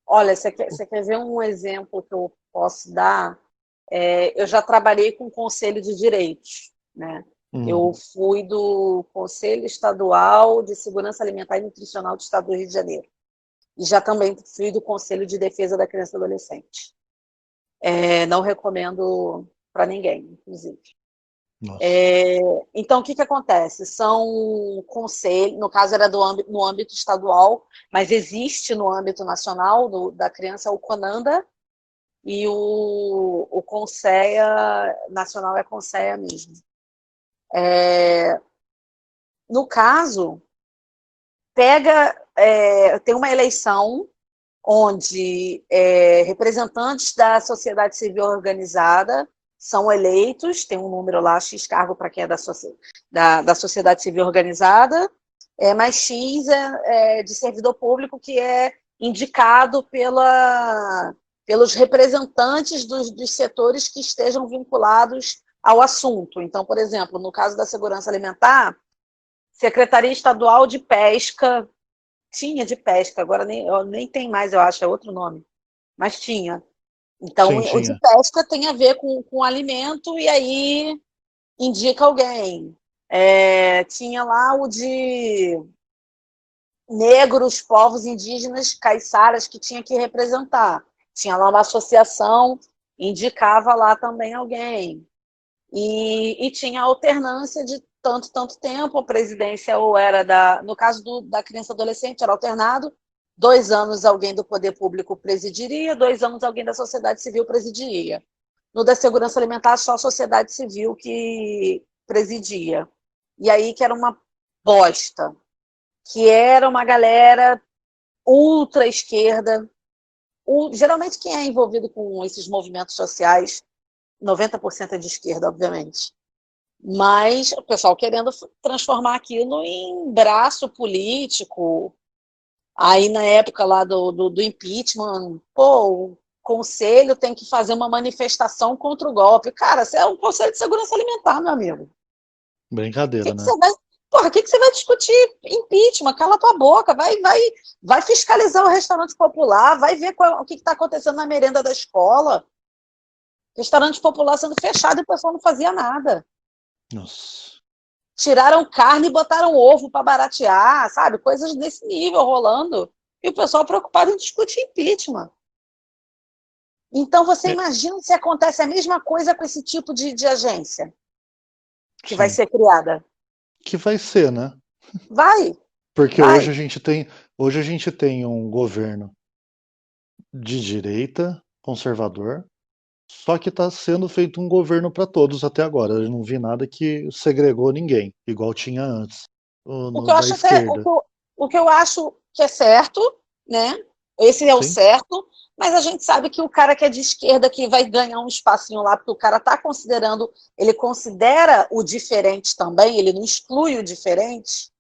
Olha, você quer ver um exemplo que eu posso dar? Eu já trabalhei com o Conselho de Direitos, né? Eu Uhum. fui do Conselho Estadual de Segurança Alimentar e Nutricional do Estado do Rio de Janeiro. E já também fui do Conselho de Defesa da Criança e Adolescente. Não recomendo para ninguém, inclusive. Nossa. Então, o que acontece? São conselhos, no caso era no âmbito estadual, mas existe no âmbito nacional da criança o CONANDA e o CONSEA nacional é CONSEA mesmo. No caso, tem uma eleição onde representantes da sociedade civil organizada são eleitos, tem um número lá, X cargo para quem é da sociedade civil organizada, mais X de servidor público que é indicado pelos representantes dos setores que estejam vinculados ao assunto. Então, por exemplo, no caso da segurança alimentar, Secretaria Estadual de Pesca, tinha de pesca, agora nem tem mais, eu acho, é outro nome, mas tinha. Então, Sim, o de tinha. pesca tem a ver com alimento e aí indica alguém. Tinha lá o de negros, povos indígenas, caiçaras, que tinha que representar. Tinha lá uma associação, indicava lá também alguém. E tinha alternância de tanto tempo, a presidência ou era no caso da criança e adolescente, era alternado, 2 anos alguém do poder público presidiria, 2 anos alguém da sociedade civil presidiria. No da segurança alimentar, só a sociedade civil que presidia. E aí que era uma bosta, que era uma galera ultra esquerda, geralmente quem é envolvido com esses movimentos sociais, 90% é de esquerda, obviamente. Mas o pessoal querendo transformar aquilo em braço político. Aí, na época lá do impeachment, o conselho tem que fazer uma manifestação contra o golpe. Cara, você é um conselho de segurança alimentar, meu amigo. O que, Brincadeira, que né? você vai. Porra, o que você vai discutir? Impeachment, cala tua boca, vai fiscalizar o restaurante popular, vai ver o que está acontecendo na merenda da escola. Restaurante popular sendo fechado e o pessoal não fazia nada. Nossa. Tiraram carne e botaram ovo para baratear, sabe? Coisas desse nível rolando. E o pessoal preocupado em discutir impeachment. Então, você É, imagina se acontece a mesma coisa com esse tipo de agência que vai sim. ser criada. Que vai ser, né? Vai, Porque vai. hoje a gente tem um governo de direita, conservador, só que está sendo feito um governo para todos até agora. Eu não vi nada que segregou ninguém, igual tinha antes, O que eu da acho até, esquerda. o que eu acho que é certo, né? Esse é o Sim, certo, mas a gente sabe que o cara que é de esquerda que vai ganhar um espacinho lá, porque o cara está considerando, ele considera o diferente também, ele não exclui o diferente,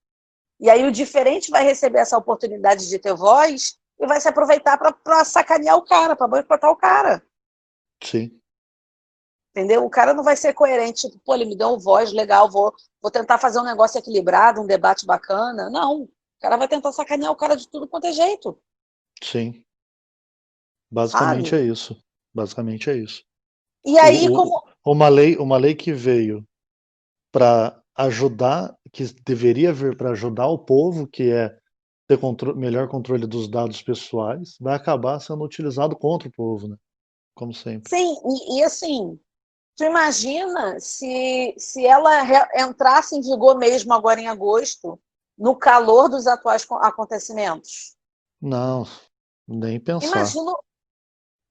e aí o diferente vai receber essa oportunidade de ter voz e vai se aproveitar para sacanear o cara, para boicotar o cara. sim, Entendeu? O cara não vai ser coerente, tipo, pô, ele me deu uma voz legal, vou tentar fazer um negócio equilibrado, um debate bacana. Não. O cara vai tentar sacanear o cara de tudo quanto é jeito, sim. Basicamente sabe? é isso. Basicamente é isso. E aí, como. Uma lei que veio para ajudar, que deveria vir para ajudar o povo, que é ter melhor controle dos dados pessoais, vai acabar sendo utilizado contra o povo, né? Como sempre. Sim, e assim, tu imagina se ela entrasse em vigor mesmo agora em agosto, no calor dos atuais acontecimentos. Não, nem pensar. Imagina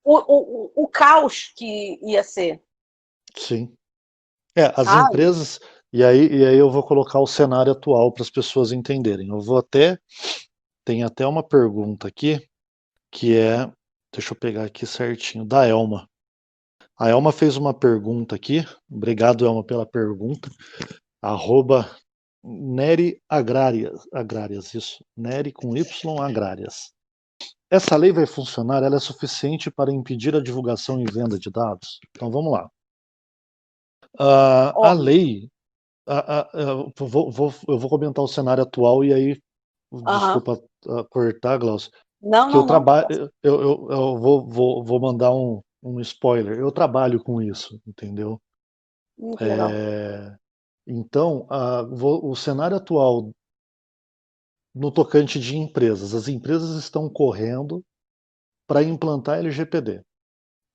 o caos que ia ser. Sim. É, as Sabe? empresas. E aí eu vou colocar o cenário atual para as pessoas entenderem. Eu vou até. Tem até uma pergunta aqui, que é. Deixa eu pegar aqui certinho, da Elma. A Elma fez uma pergunta aqui. Obrigado, Elma, pela pergunta. Arroba Neri Agrárias, isso. Neri com Y Agrárias. Essa lei vai funcionar? Ela é suficiente para impedir a divulgação e venda de dados? Então vamos lá. A Olha, lei, eu vou comentar o cenário atual e aí, aham. desculpa cortar, Glaucio, Não, que eu não, não. trabalho, eu vou mandar um spoiler. Eu trabalho com isso, entendeu? Que legal. Então, o cenário atual no tocante de empresas, as empresas estão correndo para implantar LGPD,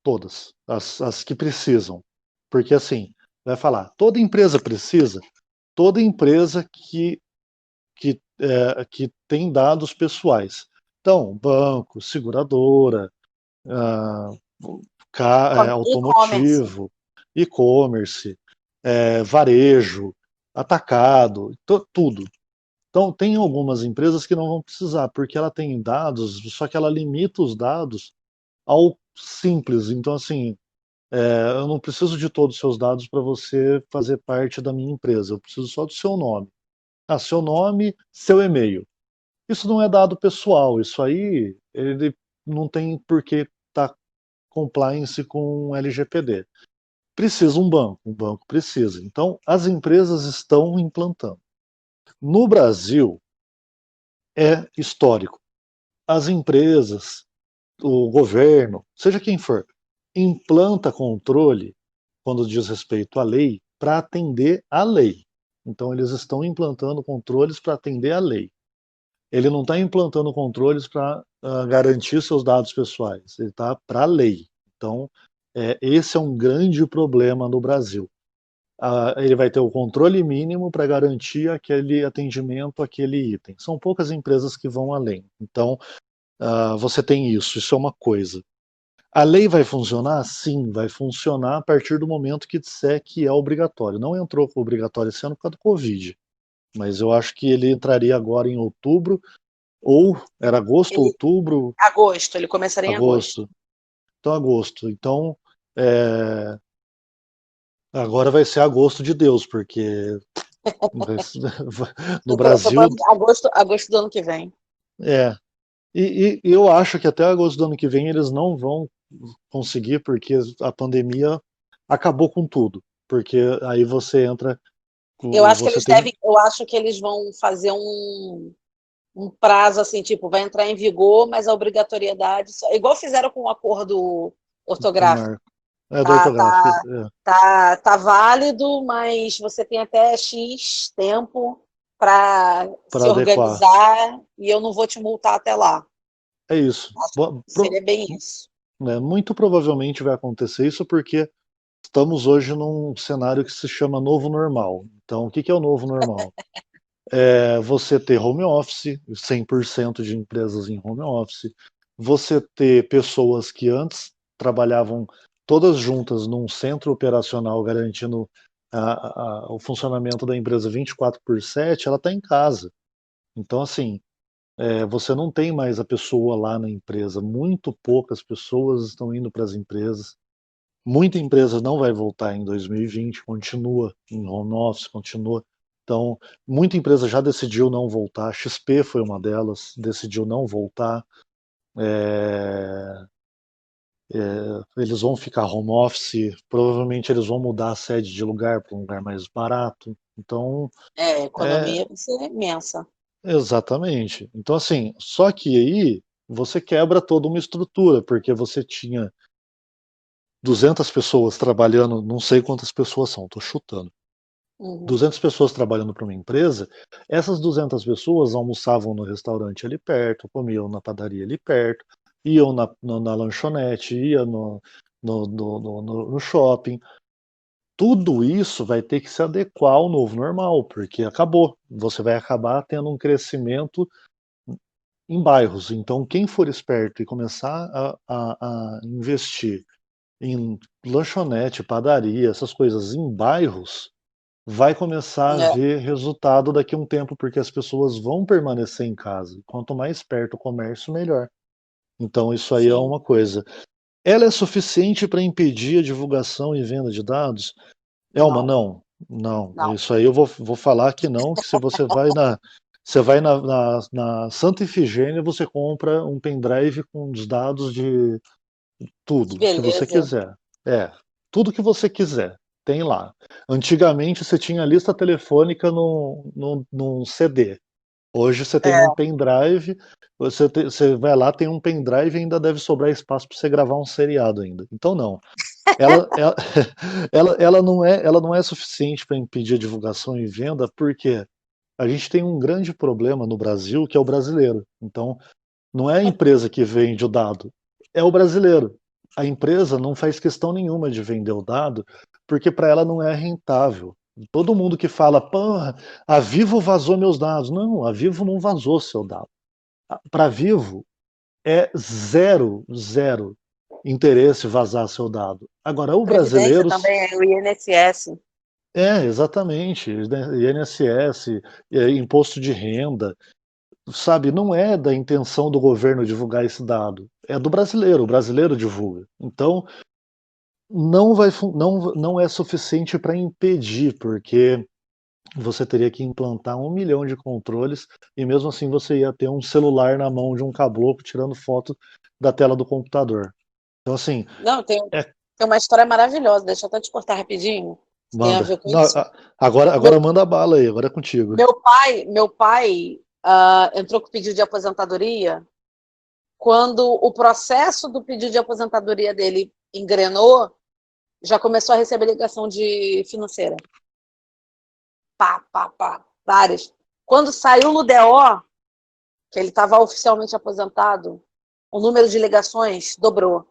todas, as que precisam, porque assim, vai falar, toda empresa precisa, toda empresa que tem dados pessoais. Então, banco, seguradora, ah, E-commerce. automotivo, e-commerce, varejo, atacado, tudo. Então, tem algumas empresas que não vão precisar, porque ela tem dados, só que ela limita os dados ao simples. Então, assim, eu não preciso de todos os seus dados para você fazer parte da minha empresa, eu preciso só do seu nome. Ah, seu nome, seu e-mail. Isso não é dado pessoal, isso aí ele não tem por que estar compliance com LGPD. Precisa um banco precisa. Então, as empresas estão implantando. No Brasil, é histórico. As empresas, o governo, seja quem for, implanta controle quando diz respeito à lei para atender à lei. Então, eles estão implantando controles para atender à lei. Ele não está implantando controles para garantir seus dados pessoais, ele está para a lei. Então, esse é um grande problema no Brasil. Ele vai ter o controle mínimo para garantir aquele atendimento, aquele item. São poucas empresas que vão além. Então, você tem isso é uma coisa. A lei vai funcionar? Sim, vai funcionar a partir do momento que disser que é obrigatório. Não entrou com obrigatório esse ano por causa do Covid, mas eu acho que ele entraria agora em outubro, ou era agosto, Ele, outubro, agosto, ele começaria em agosto. agosto. Então, agosto. Então, agora vai ser agosto de Deus, porque no Tô Brasil, falando de agosto do ano que vem. é. E eu acho que até agosto do ano que vem eles não vão conseguir, porque a pandemia acabou com tudo. Porque aí você entra Você tem. Eu acho que eles vão fazer um prazo assim, tipo, vai entrar em vigor, mas a obrigatoriedade, igual fizeram com o acordo Com ortográfico, marca. É do tá, ortográfico. tá, tá válido, mas você tem até X tempo para Para se adequar. organizar e eu não vou te multar até lá. É isso. Seria bem isso. Né, muito provavelmente vai acontecer isso porque estamos hoje num cenário que se chama novo normal. Então, o que é o novo normal? É você ter home office, 100% de empresas em home office, você ter pessoas que antes trabalhavam todas juntas num centro operacional garantindo o funcionamento da empresa 24/7, ela está em casa. Então, assim, você não tem mais a pessoa lá na empresa, muito poucas pessoas estão indo para as empresas. Muita empresa não vai voltar em 2020, continua em home office, continua. Então, muita empresa já decidiu não voltar. A XP foi uma delas, decidiu não voltar. É, eles vão ficar home office, provavelmente eles vão mudar a sede de lugar para um lugar mais barato. Então, É, a é economia vai ser imensa. exatamente. Então, assim, só que aí você quebra toda uma estrutura, porque você tinha 200 pessoas trabalhando, não sei quantas pessoas são, estou chutando. Uhum. 200 pessoas trabalhando para uma empresa, essas 200 pessoas almoçavam no restaurante ali perto, comiam na padaria ali perto, iam na lanchonete, iam no shopping. Tudo isso vai ter que se adequar ao novo normal, porque acabou. Você vai acabar tendo um crescimento em bairros. Então, quem for esperto e começar a investir em lanchonete, padaria, essas coisas em bairros, vai começar a É, ver resultado daqui a um tempo, porque as pessoas vão permanecer em casa. Quanto mais perto o comércio, melhor. Então, isso aí é sim, uma coisa. Ela é suficiente para impedir a divulgação e venda de dados? Elma, não, não. Não. não. Isso aí eu vou falar que não, que se você vai na Santa Ifigênia, você compra um pendrive com os dados de Que tudo que você beleza. quiser. É, tudo que você quiser, tem lá. Antigamente você tinha lista telefônica num CD. Hoje você tem É, um pendrive, você vai lá, tem um pendrive e ainda deve sobrar espaço para você gravar um seriado ainda. Então não. Ela, ela não é suficiente para impedir a divulgação e venda, porque a gente tem um grande problema no Brasil, que é o brasileiro. Então, não é a empresa que vende o dado, é o brasileiro. A empresa não faz questão nenhuma de vender o dado, porque para ela não é rentável. Todo mundo que fala, pô, a Vivo vazou meus dados. Não, a Vivo não vazou seu dado. Para a Vivo é zero, zero interesse vazar seu dado. Agora, o Previdência brasileiro, também, é o INSS. exatamente, né, INSS, imposto de renda, sabe, não é da intenção do governo divulgar esse dado, é do brasileiro, o brasileiro divulga. Então, não é suficiente para impedir, porque você teria que implantar 1 milhão de controles e mesmo assim você ia ter um celular na mão de um caboclo tirando foto da tela do computador. Então, assim, Não, é, tem uma história maravilhosa, deixa eu até te cortar rapidinho. Tem a manda. ver com Não, isso. agora Meu, manda bala aí, agora é contigo. meu pai entrou com o pedido de aposentadoria quando o processo do pedido de aposentadoria dele engrenou, já começou a receber ligação de financeira. Pá, pá, pá, várias. Quando saiu no DO, que ele estava oficialmente aposentado, o número de ligações dobrou.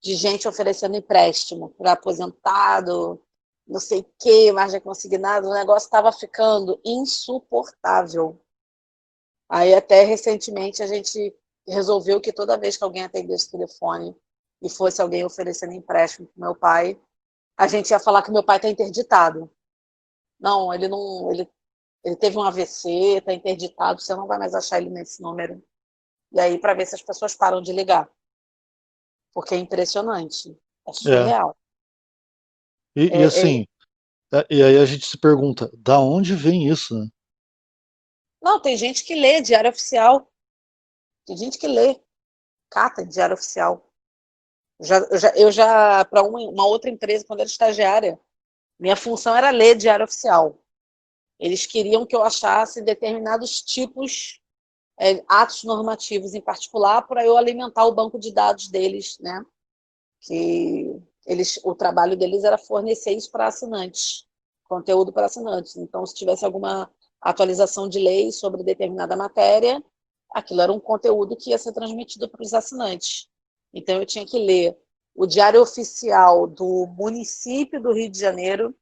De gente oferecendo empréstimo para aposentado, não sei o que, margem consignada, o negócio estava ficando insuportável. Aí até recentemente a gente resolveu que toda vez que alguém atendesse o telefone e fosse alguém oferecendo empréstimo para meu pai, a gente ia falar que meu pai está interditado. Não, ele não, ele teve um AVC, está interditado, você não vai mais achar ele nesse número. E aí para ver se as pessoas param de ligar, porque é impressionante, é É. surreal. E É, assim, e aí a gente se pergunta, da onde vem isso, né? não, tem gente que lê diário oficial. Tem gente que lê, cata diário oficial. Eu já para uma outra empresa, quando era estagiária, Minha função era ler diário oficial. Eles queriam que eu achasse determinados tipos, atos normativos em particular, para eu alimentar o banco de dados deles, né? Que o trabalho deles era fornecer isso para assinantes, conteúdo para assinantes. Então, se tivesse alguma atualização de lei sobre determinada matéria, aquilo era um conteúdo que ia ser transmitido para os assinantes. Então, eu tinha que ler o diário oficial do município do Rio de Janeiro,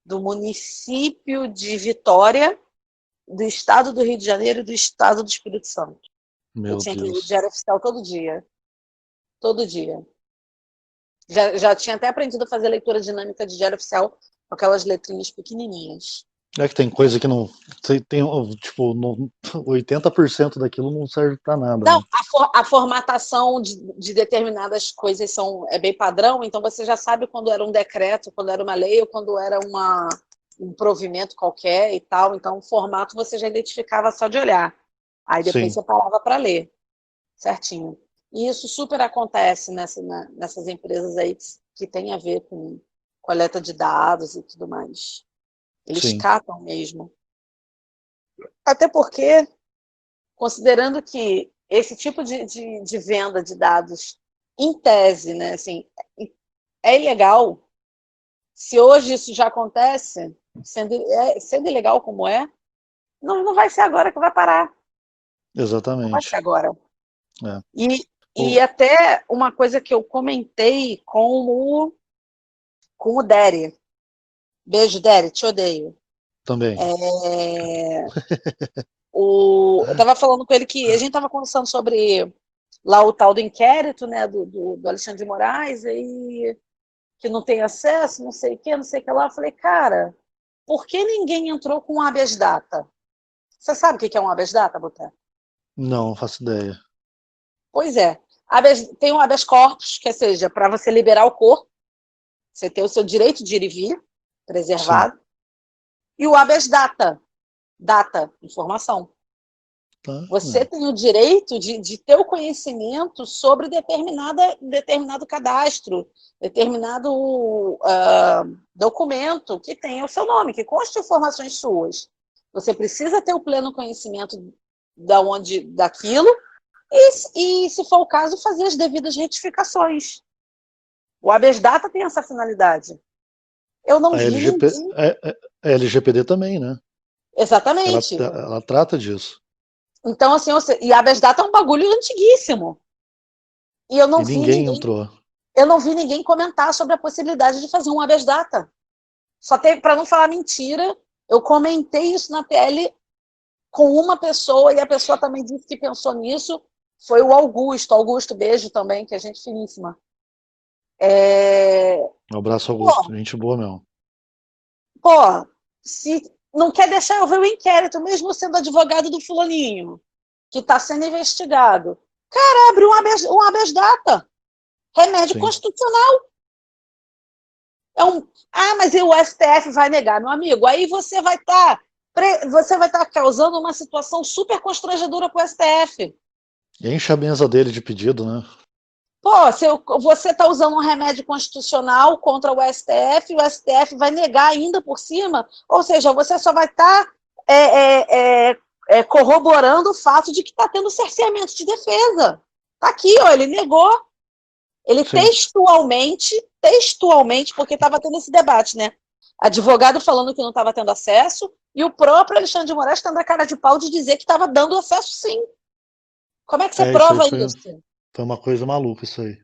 do município de Vitória, do estado do Rio de Janeiro e do estado do Espírito Santo. Eu Meu tinha que ler o Deus. diário oficial todo dia. Todo dia. Já tinha até aprendido a fazer leitura dinâmica de diário oficial com aquelas letrinhas pequenininhas. É que tem coisa que não. Tipo, 80% daquilo não serve pra nada, Não, né? a formatação de determinadas coisas é bem padrão, então você já sabe quando era um decreto, quando era uma lei ou quando era um provimento qualquer e tal. Então, o formato você já identificava só de olhar. Aí depois Sim, você parava para ler, certinho. E isso super acontece nessas empresas aí que tem a ver com coleta de dados e tudo mais. Eles sim. catam mesmo. Até porque, considerando que esse tipo de venda de dados, em tese, né, assim, é ilegal, se hoje isso já acontece, sendo ilegal como não vai ser agora que vai parar. Não vai ser Exatamente. agora. É. E até uma coisa que eu comentei com o Dery. Beijo, Dery, te odeio. Também. Eu estava falando com ele que a gente estava conversando sobre lá o tal do inquérito, né, do Alexandre de Moraes, e que não tem acesso, não sei o que, não sei o que lá. Eu falei, cara, por que ninguém entrou com um habeas data? Você sabe o que é um habeas data, Boté? Não, não faço ideia. Pois é. Tem um habeas corpus, que seja, para você liberar o corpo, você ter o seu direito de ir e vir Sim. preservado, e o habeas data, informação. Tá. Você tem o direito de ter o conhecimento sobre determinado cadastro, determinado documento que tenha o seu nome, que conste informações suas. Você precisa ter o pleno conhecimento daquilo e, se for o caso, fazer as devidas retificações. O habeas data tem essa finalidade. Eu não A vi LGP, ninguém. a LGPD também, né? Exatamente. Ela trata disso. Então, assim, e habeas data é um bagulho antiguíssimo. E E ninguém entrou. eu não vi ninguém comentar sobre a possibilidade de fazer um habeas data. Só teve, para não falar mentira, eu comentei isso na PL com uma pessoa e a pessoa também disse que pensou nisso. Foi o Augusto. Augusto, beijo também, que é gente finíssima. Um abraço, Augusto. Pô, Gente boa, meu. pô, se não quer deixar eu ver o inquérito, mesmo sendo advogado do fulaninho, que está sendo investigado, cara, abre um habeas data. Remédio Sim. constitucional. Mas o STF vai negar, meu amigo. Aí você vai estar causando uma situação super constrangedora para o STF. Enche a mesa dele de pedido, né? Pô, você está usando um remédio constitucional contra o STF, e o STF vai negar ainda por cima, ou seja, você só vai estar corroborando o fato de que está tendo cerceamento de defesa. Está aqui, ó, ele negou. Ele Sim. textualmente, porque estava tendo esse debate, né? Advogado falando que não estava tendo acesso e o próprio Alexandre de Moraes tendo a cara de pau de dizer que estava dando acesso sim. Como é que você Isso aí prova isso? foi uma coisa maluca, isso aí.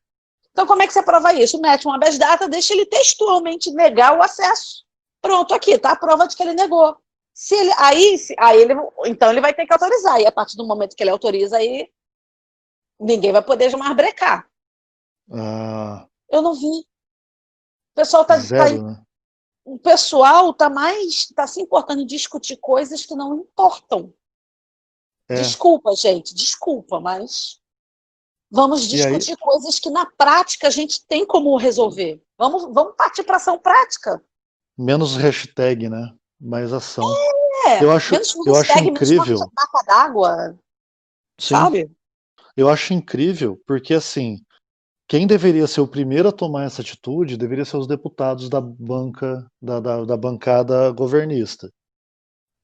Então, como é que você prova isso? Mete um habeas data, deixa ele textualmente negar o acesso. Pronto, aqui, tá a prova de que ele negou. Se ele, então ele vai ter que autorizar. E a partir do momento que ele autoriza, aí ninguém vai poder mais brecar. Ah, Eu não vi. O pessoal zero, né? o pessoal está se importando em discutir coisas que não importam. É. Desculpa, gente, desculpa, mas vamos E aí, discutir coisas que na prática a gente tem como resolver. Vamos partir para ação prática. menos hashtag, né? Mais ação. Menos Eu acho hashtag, menos incrível, marca d'água, sim. sabe? Eu acho incrível, porque assim, Quem deveria ser o primeiro a tomar essa atitude deveria ser os deputados da bancada governista.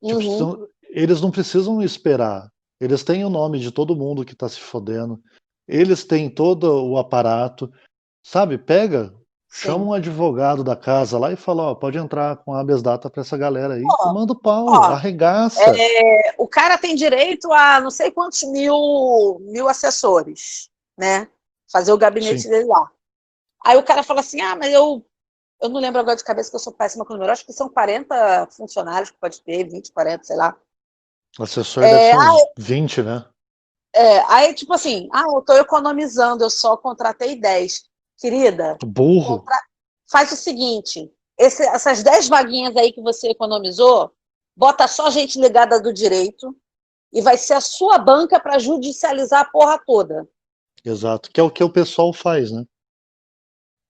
Tipo, Uhum, eles não precisam esperar. Eles têm o nome de todo mundo que está se fodendo. Eles têm todo o aparato. Sabe, pega, chama sim. um advogado da casa lá e fala, ó, pode entrar com habeas data para essa galera aí e Ó, manda o pau, ó, arregaça. o cara tem direito a não sei quantos mil assessores, né? Fazer o Sim, gabinete dele lá. Aí o cara fala assim, mas eu não lembro agora de cabeça que eu sou péssima com o número, acho que são 40 funcionários que pode ter, 20, 40, sei lá. assessor deve É, ser uns 20, né? aí, tipo assim, eu tô economizando, eu só contratei 10. Querida, Burro, contra... faz o seguinte, essas 10 vaguinhas aí que você economizou, bota só gente ligada do direito e vai ser a sua banca para judicializar a porra toda. exato, que é o que o pessoal faz, né?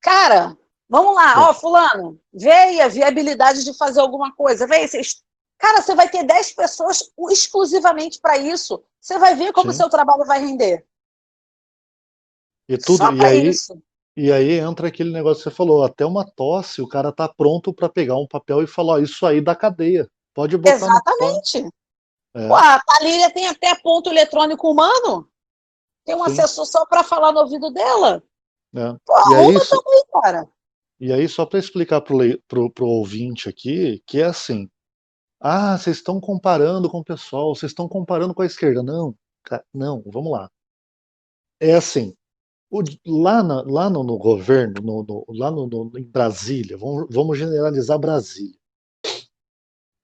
Cara, vamos lá, É, ó, fulano, vê aí a viabilidade de fazer alguma coisa. Vê aí, cara, você vai ter 10 pessoas exclusivamente para isso. Você vai ver como o sim. seu trabalho vai render. E tudo, Só e para aí, isso. e aí entra aquele negócio que você falou, até uma tosse, o cara tá pronto para pegar um papel e falar, ó, isso aí dá cadeia. Pode botar no pau. Exatamente. Pô, É, a Thalília tem até ponto eletrônico humano. Tem um sim. assessor só para falar no ouvido dela. É. Pô, E aí, arruma também, cara. só para explicar pro ouvinte aqui, que é assim, vocês estão comparando com o pessoal, vocês estão comparando com a esquerda. Não, não, vamos lá. É assim, lá no governo, lá em Brasília, vamos generalizar Brasília.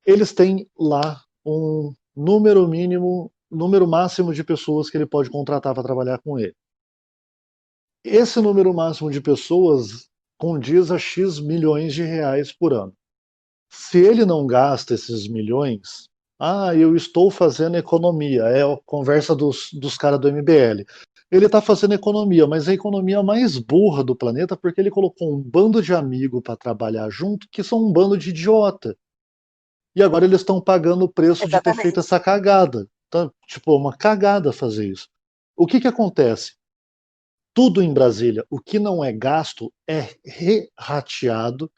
Eles têm lá um número mínimo, número máximo de pessoas que ele pode contratar para trabalhar com ele. Esse número máximo de pessoas condiz a X milhões de reais por ano. Se ele não gasta esses milhões, eu estou fazendo economia. É a conversa dos caras do MBL. Ele está fazendo economia, mas é a economia mais burra do planeta porque ele colocou um bando de amigo para trabalhar junto que são um bando de idiota. E agora eles estão pagando o preço de ter feito Exatamente. essa cagada. Tá? Tipo, uma cagada fazer isso. O que acontece? Tudo em Brasília, o que não é gasto é re-rateado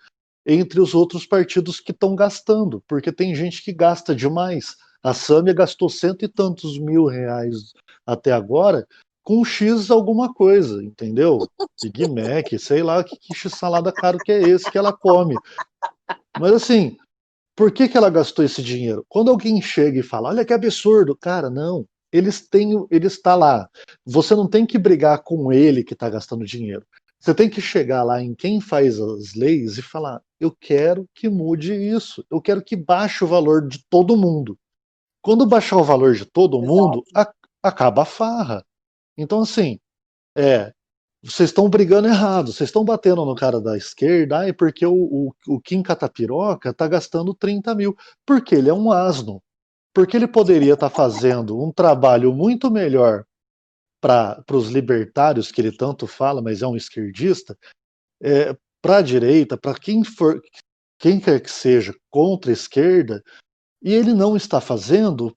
entre os outros partidos que estão gastando, porque tem gente que gasta demais. A Sâmia gastou cento e tantos mil reais até agora com X alguma coisa, entendeu? Big Mac, sei lá que X salada caro que é esse que ela come. Mas assim, por que ela gastou esse dinheiro? Quando alguém chega e fala, olha que absurdo, cara, não. Ele está lá. Você não tem que brigar com ele que está gastando dinheiro. Você tem que chegar lá em quem faz as leis e falar: eu quero que mude isso. Eu quero que baixe o valor de todo mundo. Quando baixar o valor de todo mundo, Exato. acaba a farra. Então, assim, é, vocês estão brigando errado, vocês estão batendo no cara da esquerda, porque o Kim Catapiroca está gastando 30 mil, porque ele é um asno, porque ele poderia estar fazendo um trabalho muito melhor para os libertários, que ele tanto fala, mas é um esquerdista, para a direita, para quem quer que seja contra a esquerda, e ele não está fazendo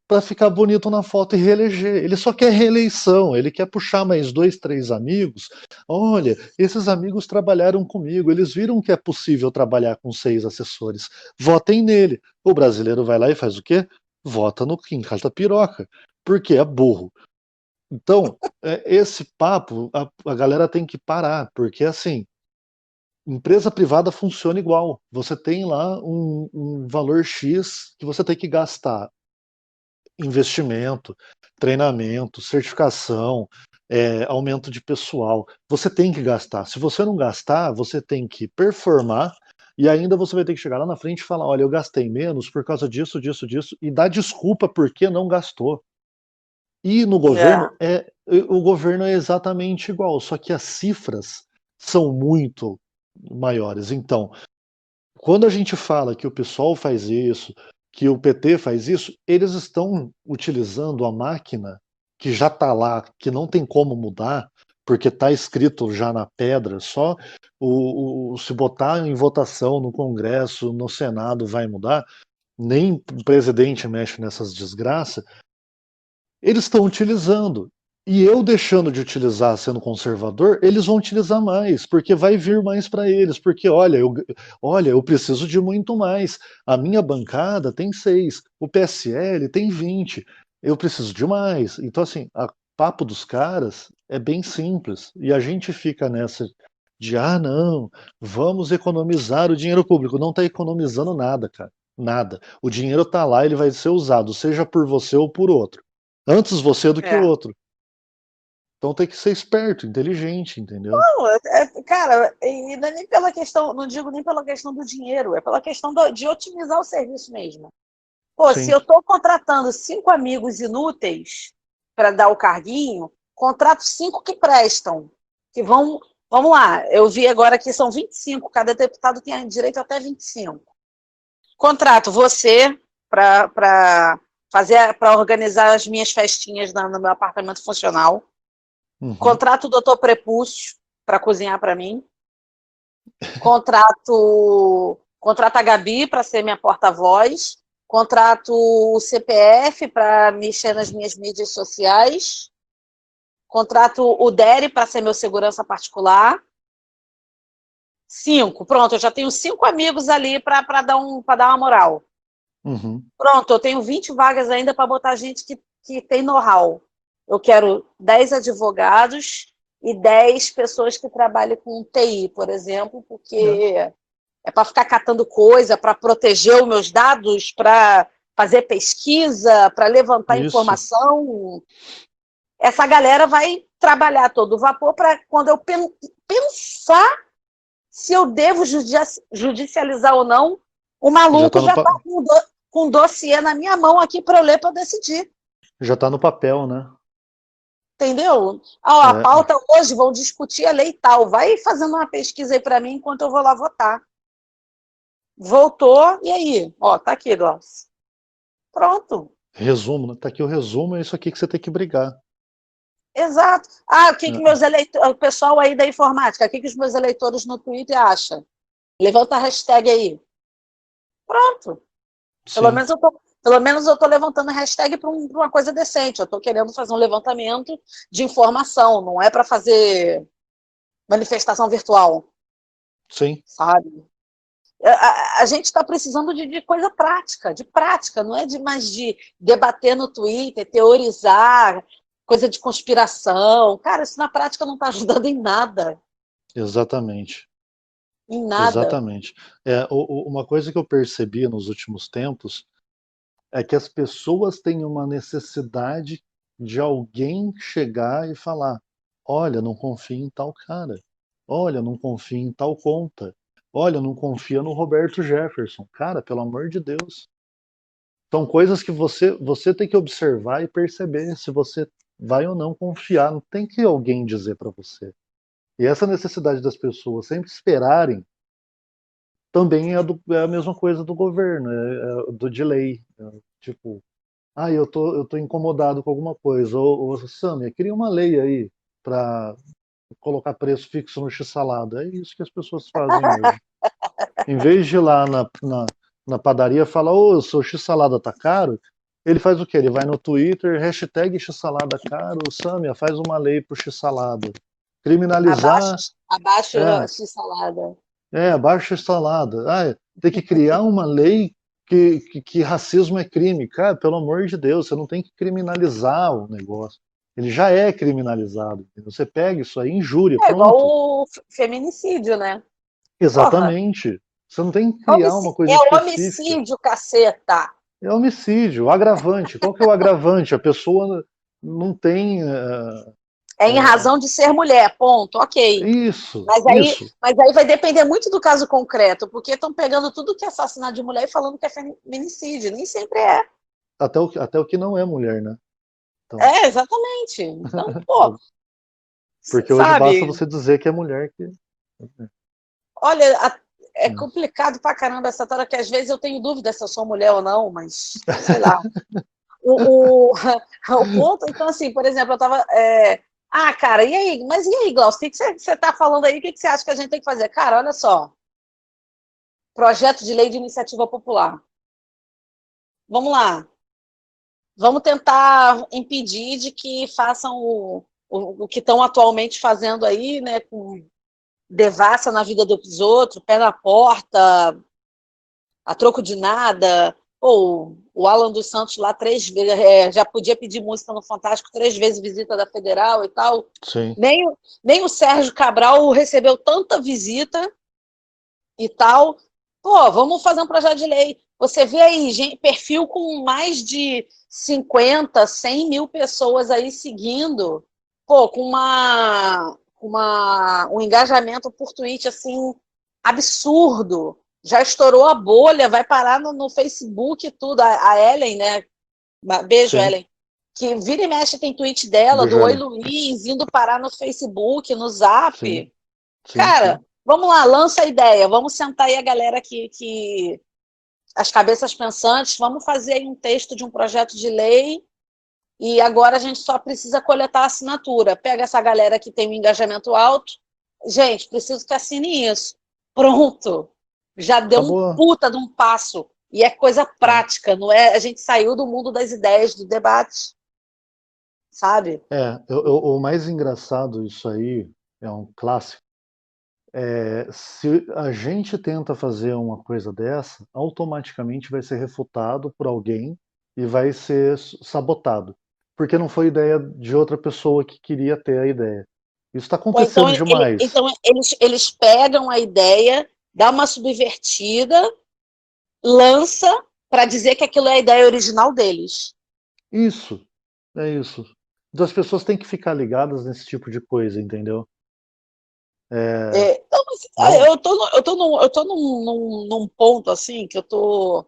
para ficar bonito na foto e reeleger. Ele só quer reeleição, ele quer puxar mais dois, três amigos. Olha, esses amigos trabalharam comigo, eles viram que é possível trabalhar com 6 assessores. Votem nele. O brasileiro vai lá e faz o quê? Vota no Kim Piroca, porque é burro. Então, esse papo, a galera tem que parar, porque assim, empresa privada funciona igual. Você tem lá um valor X que você tem que gastar. Investimento, treinamento, certificação, aumento de pessoal. Você tem que gastar. Se você não gastar, você tem que performar e ainda você vai ter que chegar lá na frente e falar: olha, eu gastei menos por causa disso, disso, disso, e dar desculpa porque não gastou. E no É. governo o governo é exatamente igual, só que as cifras são muito maiores. Então, quando a gente fala que o PSOL faz isso, que o PT faz isso, eles estão utilizando a máquina que já está lá, que não tem como mudar, porque está escrito já na pedra, só se botar em votação no Congresso, no Senado vai mudar, nem o presidente mexe nessas desgraças, eles estão utilizando. E eu deixando de utilizar, sendo conservador, eles vão utilizar mais, porque vai vir mais para eles, porque olha, eu preciso de muito mais. A minha bancada tem 6, o PSL tem 20, eu preciso de mais. Então, assim, o papo dos caras é bem simples, e a gente fica nessa de, não, vamos economizar o dinheiro público. Não está economizando nada, cara, nada. O dinheiro está lá, ele vai ser usado, seja por você ou por outro. Antes você do que o É. outro. Então tem que ser esperto, inteligente, entendeu? Não, cara, e não é nem pela questão, não digo nem pela questão do dinheiro, é pela questão de otimizar o serviço mesmo. Pô, se Sim. eu estou contratando 5 amigos inúteis para dar o carguinho, contrato 5 que prestam, que vão. Vamos lá, eu vi agora que são 25, cada deputado tem direito até 25. Contrato você para organizar as minhas festinhas no meu apartamento funcional. Uhum. Contrato o doutor Prepúcio para cozinhar para mim. Contrato a Gabi para ser minha porta-voz. Contrato o CPF para mexer nas minhas mídias sociais. Contrato o Deri para ser meu segurança particular. 5. Pronto, eu já tenho 5 amigos ali para dar uma moral. Uhum. Pronto, eu tenho 20 vagas ainda para botar gente que tem know-how. Eu quero 10 advogados e 10 pessoas que trabalhem com TI, por exemplo, É. porque é para ficar catando coisa, para proteger os meus dados, para fazer pesquisa, para levantar Isso, informação. Essa galera vai trabalhar todo o vapor para quando eu pensar se eu devo judicializar ou não, o já maluco tá no, já está com um dossiê na minha mão aqui para eu ler para decidir. já tá no papel, né? Entendeu? A É, pauta hoje vão discutir a lei tal. Vai fazendo uma pesquisa aí para mim enquanto eu vou lá votar. Voltou, e aí? Ó, tá aqui, Glaucio. Pronto. resumo, né? Tá aqui o resumo, é isso aqui que você tem que brigar. Exato. O que É, meus eleitores, o pessoal aí da informática, o que os meus eleitores no Twitter acham? Levanta a hashtag aí. Pronto. sim, Pelo menos eu tô levantando a hashtag para uma coisa decente. Eu tô querendo fazer um levantamento de informação, não é para fazer manifestação virtual, sim, sabe? A gente está precisando de coisa prática, de prática, não é mais de debater no Twitter, teorizar, coisa de conspiração. Cara, isso na prática não está ajudando em nada. exatamente. Em nada. Exatamente. Uma coisa que eu percebi nos últimos tempos é que as pessoas têm uma necessidade de alguém chegar e falar: olha, não confia em tal cara. Olha, não confia em tal conta. Olha, não confia no Roberto Jefferson. Cara, pelo amor de Deus. São coisas que você tem que observar e perceber se você vai ou não confiar. Não tem que alguém dizer para você. E essa necessidade das pessoas sempre esperarem também é a mesma coisa do governo, do de lei. Tipo, eu tô incomodado com alguma coisa. Ô, Samia, cria uma lei aí para colocar preço fixo no x-salada. É isso que as pessoas fazem hoje. Em vez de ir lá na padaria e falar, ô, seu x-salada tá caro, ele faz o quê? Ele vai no Twitter, hashtag x-salada caro, Samia, faz uma lei pro x-salada. Abaixo, Criminalizar, abaixo é, a x-salada. baixa x-salada. Tem que criar uma lei que racismo é crime. Cara, pelo amor de Deus, você não tem que criminalizar o negócio. Ele já é criminalizado. Entendeu? Você pega isso aí, injúria, É igual pronto. o feminicídio, né? Porra, Exatamente. Você não tem que criar uma coisa é específica. homicídio, caceta. É homicídio, agravante. Qual que é o agravante? A pessoa não tem. É em É, razão de ser mulher, ponto, ok. isso, Mas aí, isso. mas aí vai depender muito do caso concreto, porque estão pegando tudo que é assassinato de mulher e falando que é feminicídio. Nem sempre é. Até o que não é mulher, né? Então, É, exatamente. Então, pô, porque hoje basta sabe? você dizer que é mulher que. Olha, é complicado pra caramba essa história, que às vezes eu tenho dúvida se eu sou mulher ou não, mas sei lá. O, o, o ponto, então, assim, por exemplo, eu tava. Cara, e aí? Mas e aí, Glaucio? O que você tá falando aí? O que você acha que a gente tem que fazer? Cara, olha só. Projeto de lei de iniciativa popular. Vamos lá. vamos tentar impedir de que façam o que estão atualmente fazendo aí, né, com devassa na vida dos outros, pé na porta, a troco de nada. Ou o Alan dos Santos lá 3 vezes, já podia pedir música no Fantástico 3 vezes visita da Federal e tal. Sim. Nem o Sérgio Cabral recebeu tanta visita e tal. Pô, vamos fazer um projeto de lei. Você vê aí, gente, perfil com mais de 50, 100 mil pessoas aí seguindo, pô, com um engajamento por tweet assim absurdo. Já estourou a bolha, vai parar no Facebook e tudo. A Ellen, né? Beijo, Sim. Ellen. Que vira e mexe tem tweet dela, Beijo, do Oi Ellen. Luiz, indo parar no Facebook, no Zap. Sim, sim, Cara, sim. vamos lá, lança a ideia. Vamos sentar aí a galera que as cabeças pensantes, vamos fazer aí um texto de um projeto de lei e agora a gente só precisa coletar a assinatura. Pega essa galera que tem um engajamento alto. Gente, preciso que assine isso. Pronto. Já deu um Acabou. puta de um passo. E é coisa prática, não é? A gente saiu do mundo das ideias, do debate, sabe? O mais engraçado, isso aí é um clássico. Se a gente tenta fazer uma coisa dessa, automaticamente vai ser refutado por alguém e vai ser sabotado, porque não foi ideia de outra pessoa que queria ter a ideia. Isso está Ou então, acontecendo demais. eles pegam a ideia, dá uma subvertida, lança para dizer que aquilo é a ideia original deles. Isso, é isso. Então as pessoas têm que ficar ligadas nesse tipo de coisa, entendeu? Então, Vamos. eu tô num ponto assim que eu tô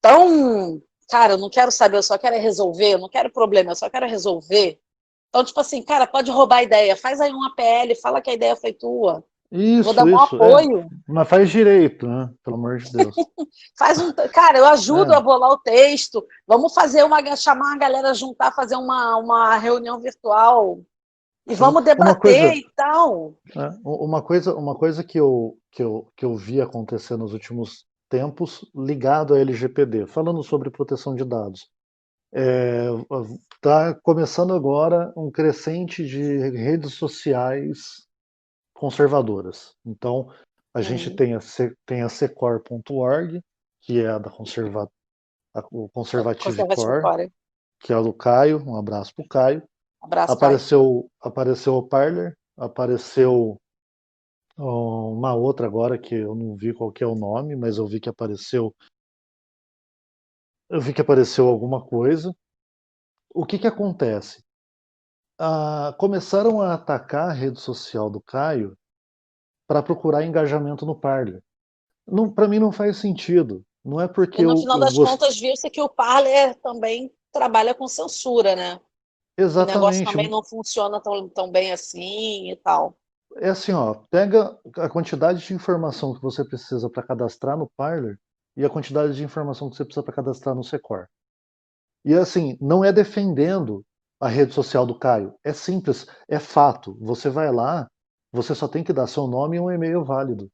tão. Cara, eu não quero saber, eu só quero resolver, eu não quero problema, eu só quero resolver. Então, tipo assim, cara, pode roubar a ideia, faz aí uma PL, fala que a ideia foi tua. Vou dar um Isso, apoio. mas faz direito, né? Pelo amor de Deus. Faz um. Cara, eu ajudo a É, bolar o texto. Vamos fazer chamar a galera juntar, fazer uma reunião virtual e sim. vamos Uma debater coisa, e tal. uma coisa que eu vi acontecer nos últimos tempos ligado à LGPD, falando sobre proteção de dados. Está começando agora um crescente de redes sociais conservadoras. Então, a gente Uhum. tem a secor.org, que é a o Conservative Conservative Core, Core. que é a do Caio, um abraço para o Caio. Abraço, Caio. Apareceu o Parler, apareceu uma outra agora que eu não vi qual que é o nome, mas eu vi que apareceu alguma coisa. O que que acontece? Começaram a atacar a rede social do Caio para procurar engajamento no Parler. Para mim não faz sentido. Não é E porque no eu, final eu das gosto. contas, viu-se que o Parler também trabalha com censura, né? Que o negócio Exatamente. também não funciona tão bem assim e tal. É assim, ó, pega a quantidade de informação que você precisa para cadastrar no Parler e a quantidade de informação que você precisa para cadastrar no Secor. E assim, não é defendendo a rede social do Caio. É simples, é fato. Você vai lá, você só tem que dar seu nome e um e-mail válido.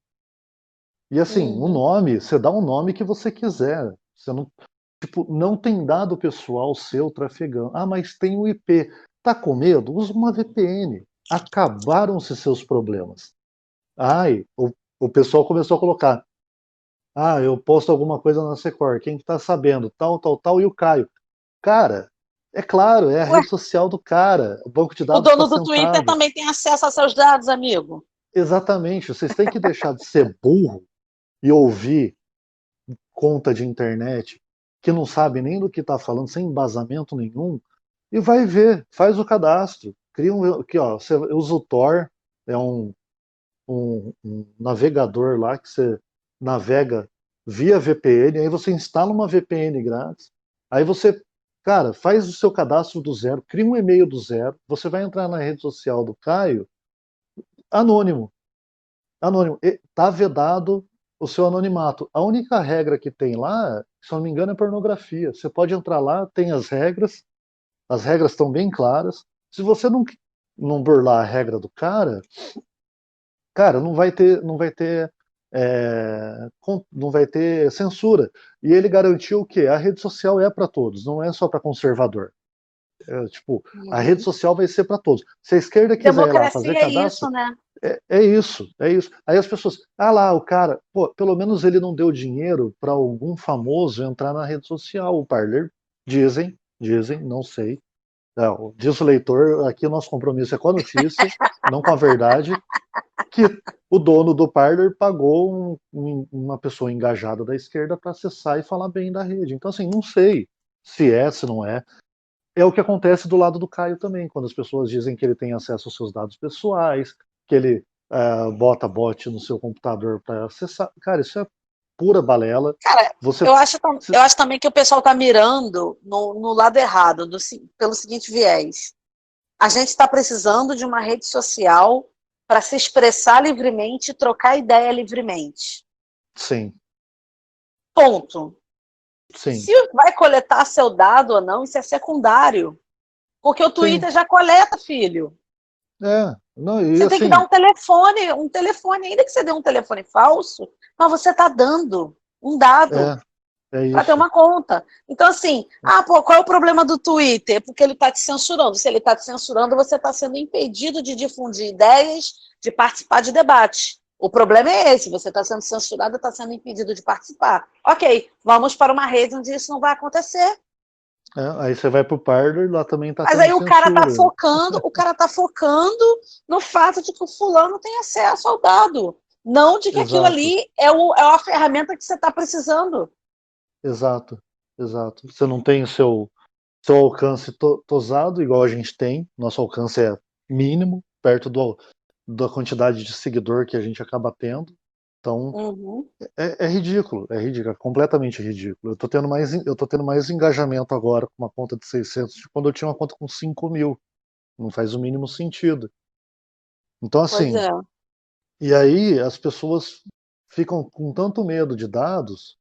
E assim, o Uhum. nome, você dá um nome que você quiser. Você não, tipo, não tem dado pessoal seu trafegando. Ah, mas tem o IP. Tá com medo? Usa uma VPN. Acabaram-se seus problemas. Ai, o pessoal começou a colocar. Ah, eu posto alguma coisa na Secor. Quem que tá sabendo? Tal, tal, tal. E o Caio. Cara, é claro, é a Ué, rede social do cara. O banco de o dados está dono do Twitter sentado. também tem acesso a seus dados, amigo. Exatamente. Vocês têm que deixar de ser burro e ouvir conta de internet que não sabe nem do que está falando, sem embasamento nenhum, e vai ver, faz o cadastro. Cria um. Aqui, ó, você usa o Tor, é um navegador lá que você navega via VPN, aí você instala uma VPN grátis, aí você, cara, faz o seu cadastro do zero, cria um e-mail do zero, você vai entrar na rede social do Caio, anônimo, anônimo, tá vedado o seu anonimato. A única regra que tem lá, se eu não me engano, é pornografia. Você pode entrar lá, tem as regras estão bem claras. Se você não burlar a regra do cara, não vai ter não vai ter censura. E ele garantiu o quê? A rede social é para todos, não é só para conservador. Tipo, a rede Uhum. social vai ser para todos. Se a esquerda quiser ir lá fazer Democracia é cadastro, isso, né? é isso, é isso. Aí as pessoas, lá, o cara, pô, pelo menos ele não deu dinheiro para algum famoso entrar na rede social, o Parler. Dizem, não sei. Não, diz o leitor, aqui o nosso compromisso é com a notícia, não com a verdade, que o dono do Parler pagou uma pessoa engajada da esquerda para acessar e falar bem da rede. Então, assim, não sei se não é. É o que acontece do lado do Caio também, quando as pessoas dizem que ele tem acesso aos seus dados pessoais, que ele bota bot no seu computador para acessar. Cara, isso é pura balela. Cara, Você. eu acho também que o pessoal está mirando no lado errado, pelo seguinte viés. A gente está precisando de uma rede social para se expressar livremente e trocar ideia livremente. Sim, Ponto. sim, Se vai coletar seu dado ou não, isso é secundário. Porque o sim. Twitter já coleta, filho. Não, e Você tem que dar assim, um telefone, ainda que você dê um telefone falso, mas você está dando um dado é para ter isso. uma conta. Então, assim, pô, qual é o problema do Twitter? Porque ele está te censurando. Se ele está te censurando, você está sendo impedido de difundir ideias, de participar de debate. O problema é esse, você está sendo censurado, está sendo impedido de participar. Ok, vamos para uma rede onde isso não vai acontecer. Aí você vai pro Parler, lá também tá Mas tendo aí censura. o cara tá focando no fato de que o fulano tem acesso ao dado. Não de que aquilo Exato, ali é a ferramenta que você está precisando. exato, exato. Você não tem o seu alcance tosado, igual a gente tem. Nosso alcance é mínimo, perto da quantidade de seguidor que a gente acaba tendo. Então, Uhum. é ridículo, é completamente ridículo. Eu tô tendo mais engajamento agora com uma conta de 600 de quando eu tinha uma conta com 5.000. Não faz o mínimo sentido. Então, Pois assim, é. e aí as pessoas ficam com tanto medo de dados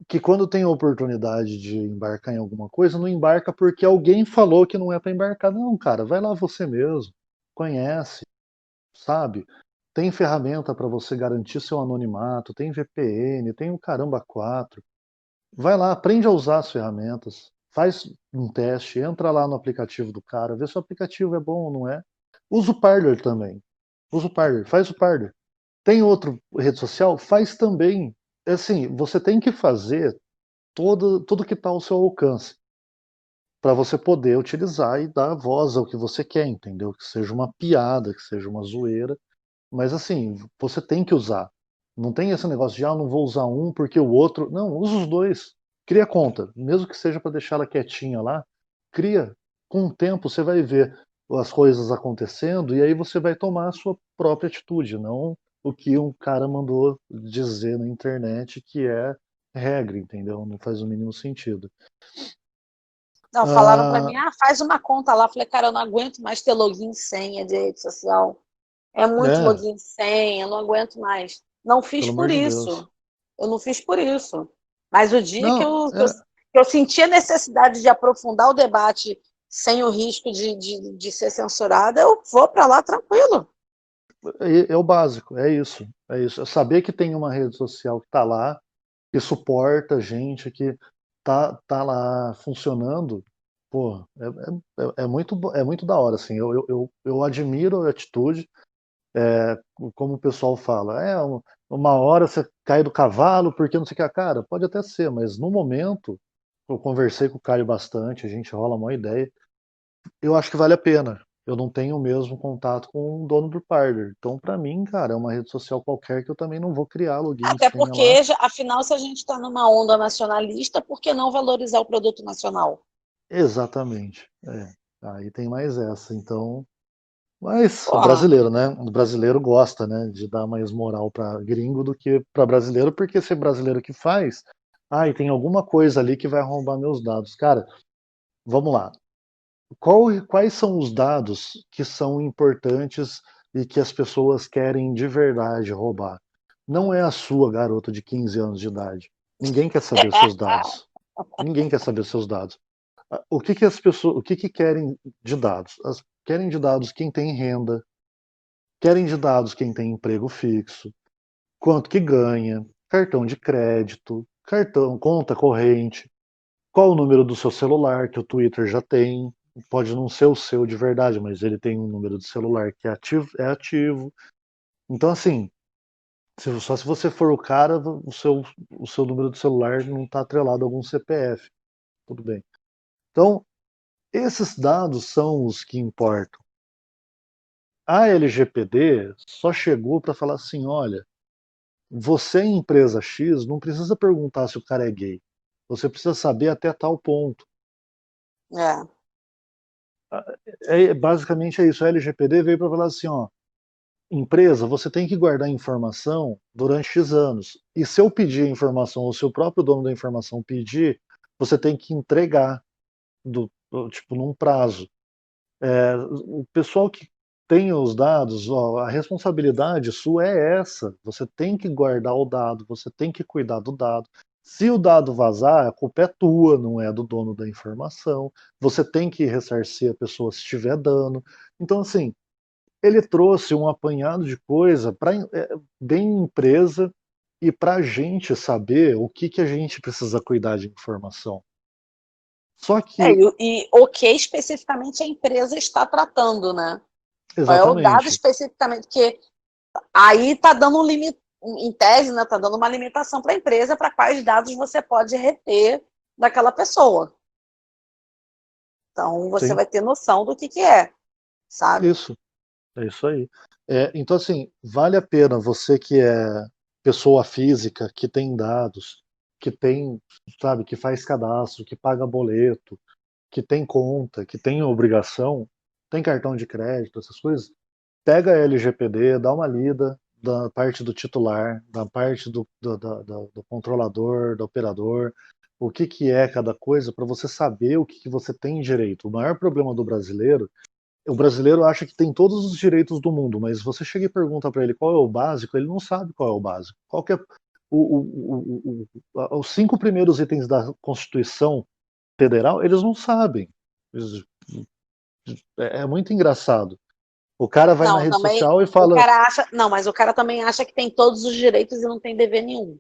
que quando tem a oportunidade de embarcar em alguma coisa, não embarca porque alguém falou que não é para embarcar. Não, cara, vai lá você mesmo, conhece, sabe? Tem ferramenta para você garantir seu anonimato, tem VPN, tem o caramba 4. Vai lá, aprende a usar as ferramentas, faz um teste, entra lá no aplicativo do cara, vê se o aplicativo é bom ou não é. Usa o Parler também. Usa o Parler, faz o Parler. Tem outra rede social? Faz também. É assim, você tem que fazer tudo que está ao seu alcance para você poder utilizar e dar voz ao que você quer, entendeu? Que seja uma piada, que seja uma zoeira, mas assim, você tem que usar. Não tem esse negócio de, não vou usar um porque o outro. Não, usa os dois. Cria conta, mesmo que seja para deixar ela quietinha lá, cria. Com o tempo você vai ver as coisas acontecendo e aí você vai tomar a sua própria atitude, não o que um cara mandou dizer na internet que é regra, entendeu? Não faz o mínimo sentido. Não, falaram para mim, Ah, faz uma conta lá. Falei, cara, eu não aguento mais ter login e senha de rede social. É muito né? login e senha, eu não aguento mais. Não fiz Pelo por amor de Deus. isso. Eu não fiz por isso. Mas o dia Não, que eu senti a necessidade de aprofundar o debate sem o risco de ser censurada, eu vou para lá tranquilo. é o básico, é isso. É isso. É saber que tem uma rede social que está lá, que suporta gente, que tá lá funcionando. Pô, é muito da hora, assim. Eu admiro a atitude, como o pessoal fala. Uma hora você cai do cavalo porque não sei o que. Cara, pode até ser, mas no momento, eu conversei com o Caio bastante, a gente rola uma ideia. Eu acho que vale a pena. Eu não tenho o mesmo contato com o dono do Parler. Então, para mim, cara, é uma rede social qualquer que eu também não vou criar login e Até senha lá. porque, afinal, se a gente está numa onda nacionalista, por que não valorizar o produto nacional? Exatamente. Aí tem mais essa. Então, mas o Porra, brasileiro, né? O brasileiro gosta, né, de dar mais moral para gringo do que para brasileiro, porque esse brasileiro que faz, e tem alguma coisa ali que vai arrombar meus dados. Cara, vamos lá. Quais são os dados que são importantes e que as pessoas querem de verdade roubar? Não é a sua garota de 15 anos de idade. Ninguém quer saber seus dados. Ninguém quer saber seus dados. O que que as pessoas, o que que querem de dados? Querem de dados quem tem renda, querem de dados quem tem emprego fixo, quanto que ganha, cartão de crédito, cartão, conta corrente, qual o número do seu celular, que o Twitter já tem. Pode não ser o seu de verdade, mas ele tem um número de celular que é ativo. Então, assim, só se você for o cara, o seu número de celular não está atrelado a algum CPF. Tudo bem. Então, esses dados são os que importam. A LGPD só chegou para falar assim: olha, você, empresa X, não precisa perguntar se o cara é gay. Você precisa saber até tal ponto. É. Basicamente é isso. A LGPD veio para falar assim: ó, empresa, você tem que guardar informação durante X anos. E se eu pedir a informação, ou se o próprio dono da informação pedir, você tem que entregar tipo, num prazo. O pessoal que tem os dados, ó, a responsabilidade sua é essa. Você tem que guardar o dado, você tem que cuidar do dado. Se o dado vazar, a culpa é tua, não é do dono da informação. Você tem que ressarcir a pessoa se tiver dano. Então, assim, ele trouxe um apanhado de coisa para bem empresa e para a gente saber o que a gente precisa cuidar de informação. Só que, E o que especificamente a empresa está tratando, né? Qual é o dado exatamente, especificamente? Porque aí está dando um limite, em tese, né? Está dando uma limitação para a empresa para quais dados você pode reter daquela pessoa. Então você sim, vai ter noção do que é, sabe? isso, é isso aí. Então, assim, vale a pena você que é pessoa física, que tem dados, que tem, sabe, que faz cadastro, que paga boleto, que tem conta, que tem obrigação, tem cartão de crédito, essas coisas, pega a LGPD, dá uma lida da parte do titular, da parte do controlador, do operador, o que é cada coisa, para você saber o que você tem direito. O maior problema do brasileiro, o brasileiro acha que tem todos os direitos do mundo, mas você chega e pergunta para ele qual é o básico, ele não sabe qual é o básico. Qual que é os 5 primeiros itens da Constituição Federal, eles não sabem. É muito engraçado. O cara vai na Não, rede também social e o fala, cara acha. Não, mas o cara também acha que tem todos os direitos e não tem dever nenhum.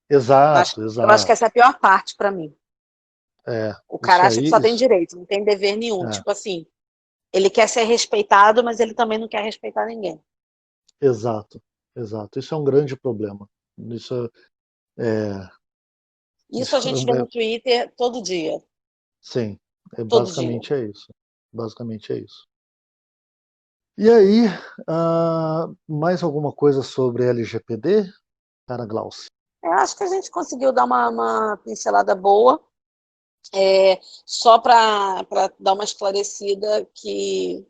exato, Eu acho que exato. essa é a pior parte para mim. O Isso cara acha que aí, só tem isso, direito, não tem dever nenhum. é, Tipo assim, ele quer ser respeitado, mas ele também não quer respeitar ninguém. exato, exato. Isso é um grande problema. Isso é, Isso isso a gente vê é, no Twitter todo dia. sim, Todo dia. basicamente é isso. Basicamente é isso. E aí, mais alguma coisa sobre LGPD, cara Glaucio? Eu acho que a gente conseguiu dar uma pincelada boa. Só para dar uma esclarecida que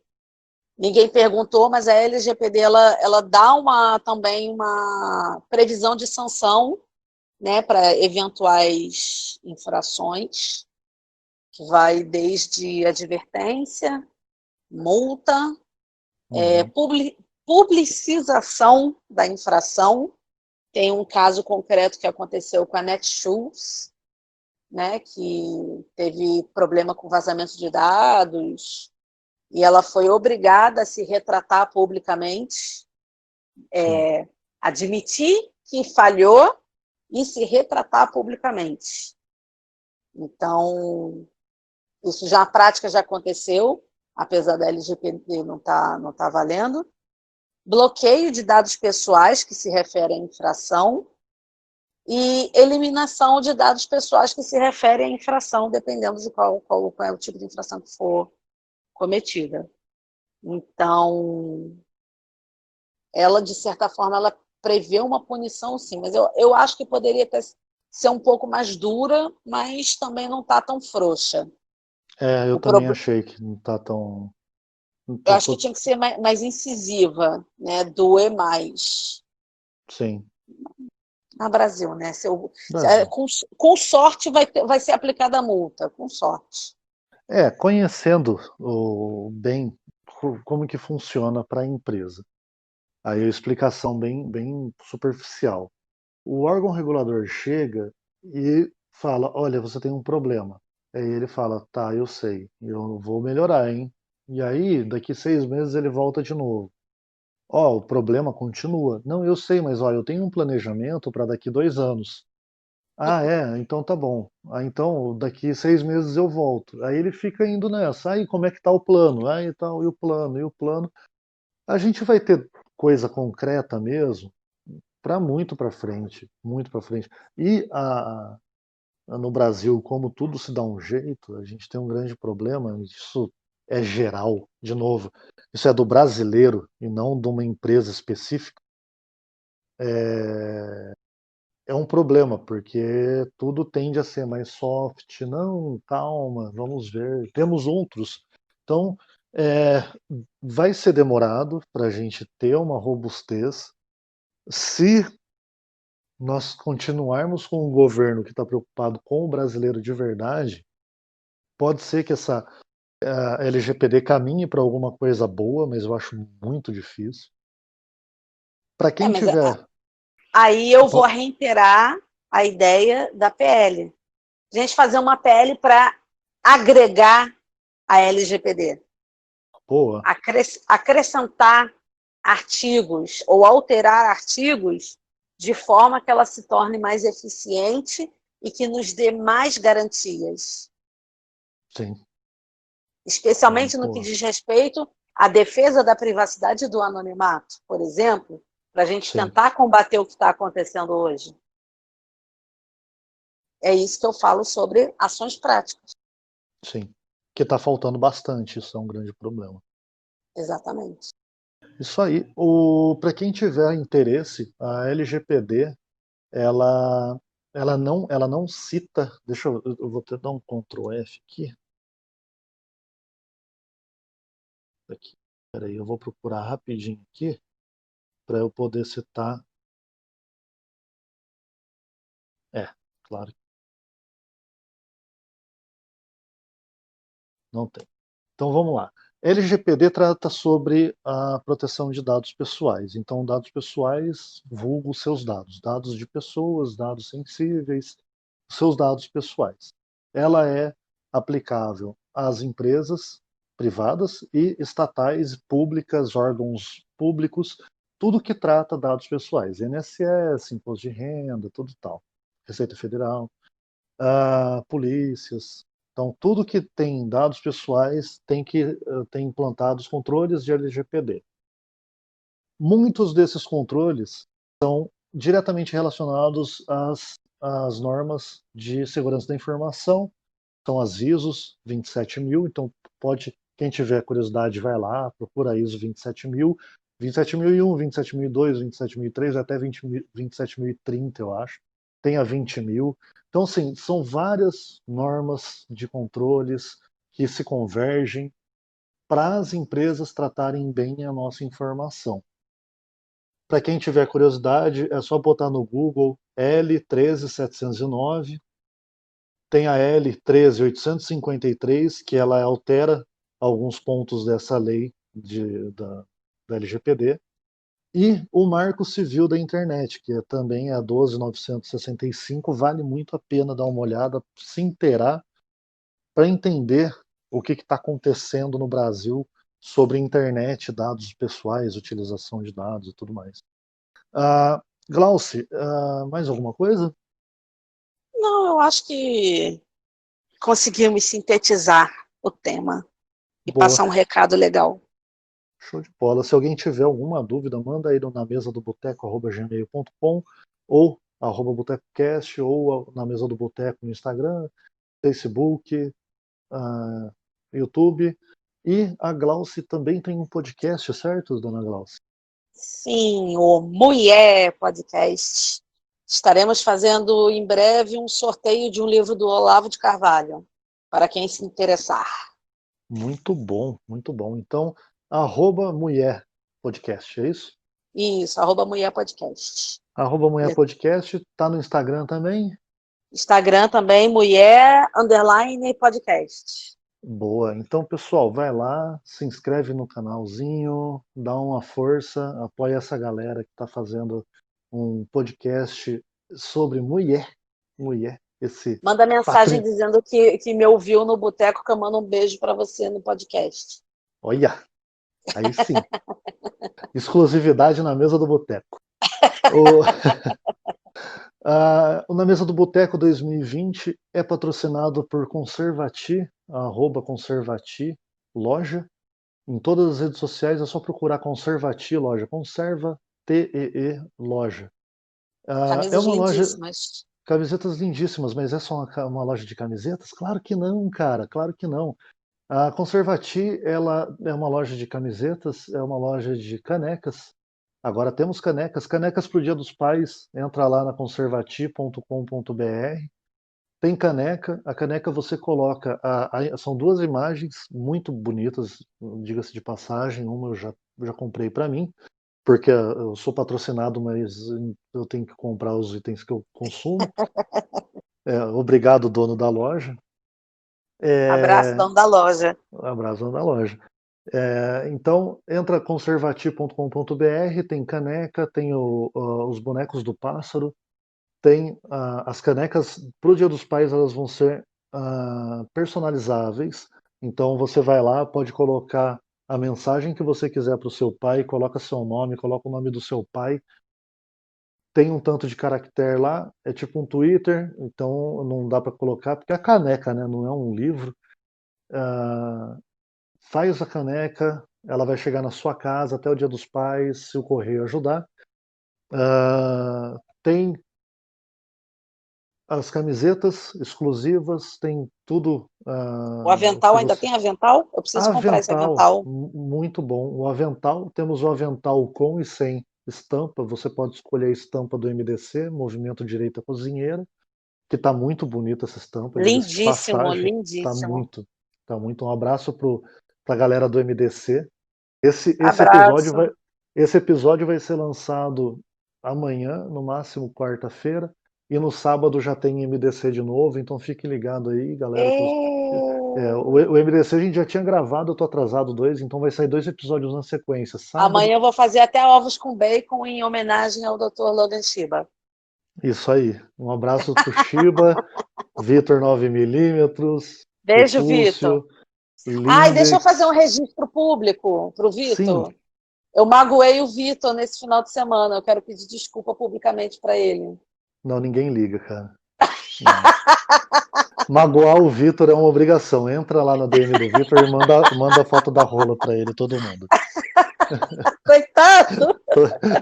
ninguém perguntou, mas a LGPD ela dá também uma previsão de sanção, né, para eventuais infrações, que vai desde advertência, multa, Uhum, publicização da infração. Tem um caso concreto que aconteceu com a Netshoes, né, que teve problema com vazamento de dados, e ela foi obrigada a se retratar publicamente, sim. admitir que falhou e se retratar publicamente. Então, isso já a prática já aconteceu, apesar da LGPD não tá valendo. Bloqueio de dados pessoais que se refere à infração e eliminação de dados pessoais que se referem à infração, dependendo de qual é o tipo de infração que for cometida. Então, ela, de certa forma, ela prevê uma punição, sim, mas eu acho que poderia ser um pouco mais dura, mas também não está tão frouxa. Eu O também problema, achei que não tá tão. Não eu tô, acho que tinha que ser mais incisiva, né? Doer mais. sim, No Brasil, né? Brasil. Com sorte vai ser aplicada a multa, com sorte. Conhecendo bem como que funciona para a empresa. Aí a explicação bem superficial. O órgão regulador chega e fala: olha, você tem um problema. Aí ele fala: tá, eu sei, eu vou melhorar, hein? E aí, daqui 6 meses ele volta de novo. Ó, o problema continua. Não, eu sei, mas olha, eu tenho um planejamento para daqui 2 anos. Ah, é? Então tá bom. Ah, então daqui 6 meses eu volto. Aí ele fica indo nessa. Aí como é que tá o plano? Aí tal, e o plano, e o plano. A gente vai ter coisa concreta mesmo para muito para frente, muito para frente. E no Brasil, como tudo se dá um jeito, a gente tem um grande problema. Isso é geral, de novo. Isso é do brasileiro e não de uma empresa específica. É um problema, porque tudo tende a ser mais soft. Não, calma, vamos ver. Temos outros. Então, é, vai ser demorado para a gente ter uma robustez. Se nós continuarmos com um governo que está preocupado com o brasileiro de verdade, pode ser que essa LGPD caminhe para alguma coisa boa, mas eu acho muito difícil. Para quem Mas tiver. aí eu vou reiterar a ideia da PL. A gente fazer uma PL para agregar a LGPD. Boa, Acrescentar artigos ou alterar artigos de forma que ela se torne mais eficiente e que nos dê mais garantias. sim. Especialmente no que Boa, diz respeito à defesa da privacidade e do anonimato, por exemplo, para a gente sim, tentar combater o que está acontecendo hoje. É isso que eu falo sobre ações práticas. sim. Que está faltando bastante, isso é um grande problema. Exatamente. Isso aí. Para quem tiver interesse, a LGPD, ela, ela não cita. Deixa eu vou até dar um Ctrl F aqui. Aqui. Peraí, eu vou procurar rapidinho aqui para eu poder citar. É, claro que não tem. Então vamos lá. LGPD trata sobre a proteção de dados pessoais. Então, dados pessoais, vulgo seus dados, dados de pessoas, dados sensíveis, seus dados pessoais. Ela é aplicável às empresas privadas e estatais, públicas, órgãos públicos, tudo que trata dados pessoais, INSS, imposto de renda, tudo tal, Receita Federal, polícias. Então, tudo que tem dados pessoais tem que ter implantados controles de LGPD. Muitos desses controles são diretamente relacionados às normas de segurança da informação, são as ISOs 27000, então quem tiver curiosidade vai lá, procura a ISO 27000, 27001, 27002, 27003, até 27030, eu acho. Tem a 20000. Então, assim, são várias normas de controles que se convergem para as empresas tratarem bem a nossa informação. Para quem tiver curiosidade, é só botar no Google L13709. Tem a L13853, que ela altera alguns pontos dessa lei da LGPD, e o Marco Civil da Internet, que também é a 12.965, vale muito a pena dar uma olhada, se inteirar, para entender o que está acontecendo no Brasil sobre internet, dados pessoais, utilização de dados e tudo mais. Glauci, mais alguma coisa? Não, eu acho que conseguimos sintetizar o tema e Boa. passar um recado legal. Show de bola. Se alguém tiver alguma dúvida, manda aí na mesa do boteco@gmail.com ou @botecocast ou na mesa do boteco no Instagram, Facebook, uh, YouTube. E a Glauci também tem um podcast, certo, dona Glauci? Sim, o Mulher Podcast. Estaremos fazendo em breve um sorteio de um livro do Olavo de Carvalho, para quem se interessar. Muito bom, muito bom. Então, @mulher podcast, é isso? Isso, @Mulher Podcast. @mulher podcast, tá no Instagram também? Instagram também, Mulher_Podcast. Boa. Então, pessoal, vai lá, se inscreve no canalzinho, dá uma força, apoia essa galera que está fazendo um podcast sobre mulher. Mulher. Esse Manda mensagem patri... dizendo que me ouviu no boteco, que eu mando um beijo para você no podcast. Olha! Aí sim. Exclusividade na mesa do boteco. O... o Na Mesa do Boteco 2020 é patrocinado por Conservati, @Conservati Loja. Em todas as redes sociais é só procurar Conservati Loja. Conserva TEE Loja. É Camisas uma loja, lindíssimas. camisetas lindíssimas, mas é só uma loja de camisetas? Claro que não, cara, claro que não. A Conservati, ela é uma loja de camisetas, é uma loja de canecas. Agora temos canecas para o Dia dos Pais. Entra lá na conservati.com.br. Tem caneca. A caneca você coloca. São duas imagens muito bonitas, diga-se de passagem. Uma eu já comprei para mim, porque eu sou patrocinado, mas eu tenho que comprar os itens que eu consumo. Obrigado, dono da loja. Abraço, dono da loja. Abraço, dono da loja. Então, entra conservati.com.br, tem caneca, tem os bonecos do pássaro, tem as canecas para o Dia dos Pais, elas vão ser personalizáveis. Então você vai lá, pode colocar a mensagem que você quiser para o seu pai, coloca seu nome, coloca o nome do seu pai. Tem um tanto de caractere lá, é tipo um Twitter, então não dá para colocar, porque é caneca, né? Não é um livro. Faz a caneca, ela vai chegar na sua casa até o Dia dos Pais, se o correio ajudar. Tem as camisetas exclusivas, tem tudo. O avental, ainda tem avental? Eu preciso comprar esse Avental, avental. muito bom. O avental, temos o avental com e sem estampa. Você pode escolher a estampa do MDC, Movimento Direita Cozinheira, que está muito bonita essa estampa, diga-se de Lindíssimo, passagem. Está lindíssimo. muito, tá muito. Um abraço para a galera do MDC. Esse Abraço. episódio vai ser lançado amanhã, no máximo quarta-feira, e no sábado já tem MDC de novo, então fique ligado aí, galera. O MDC a gente já tinha gravado, eu tô atrasado 2, então vai sair 2 episódios na sequência. Sábado. Amanhã eu vou fazer até ovos com bacon em homenagem ao Dr. Logan Shiba. Isso aí. Um abraço pro Shiba, Vitor 9mm, Beijo, Vitor. Prepúcio, Ai, deixa eu fazer um Lindex. registro público para o Sim. Vitor. Eu magoei o Vitor nesse final de semana. Eu quero pedir desculpa publicamente para ele. Não, ninguém liga, cara. Não. Magoar o Vitor é uma obrigação. Entra lá na DM do Vitor e manda a foto da rola pra ele, todo mundo. Coitado!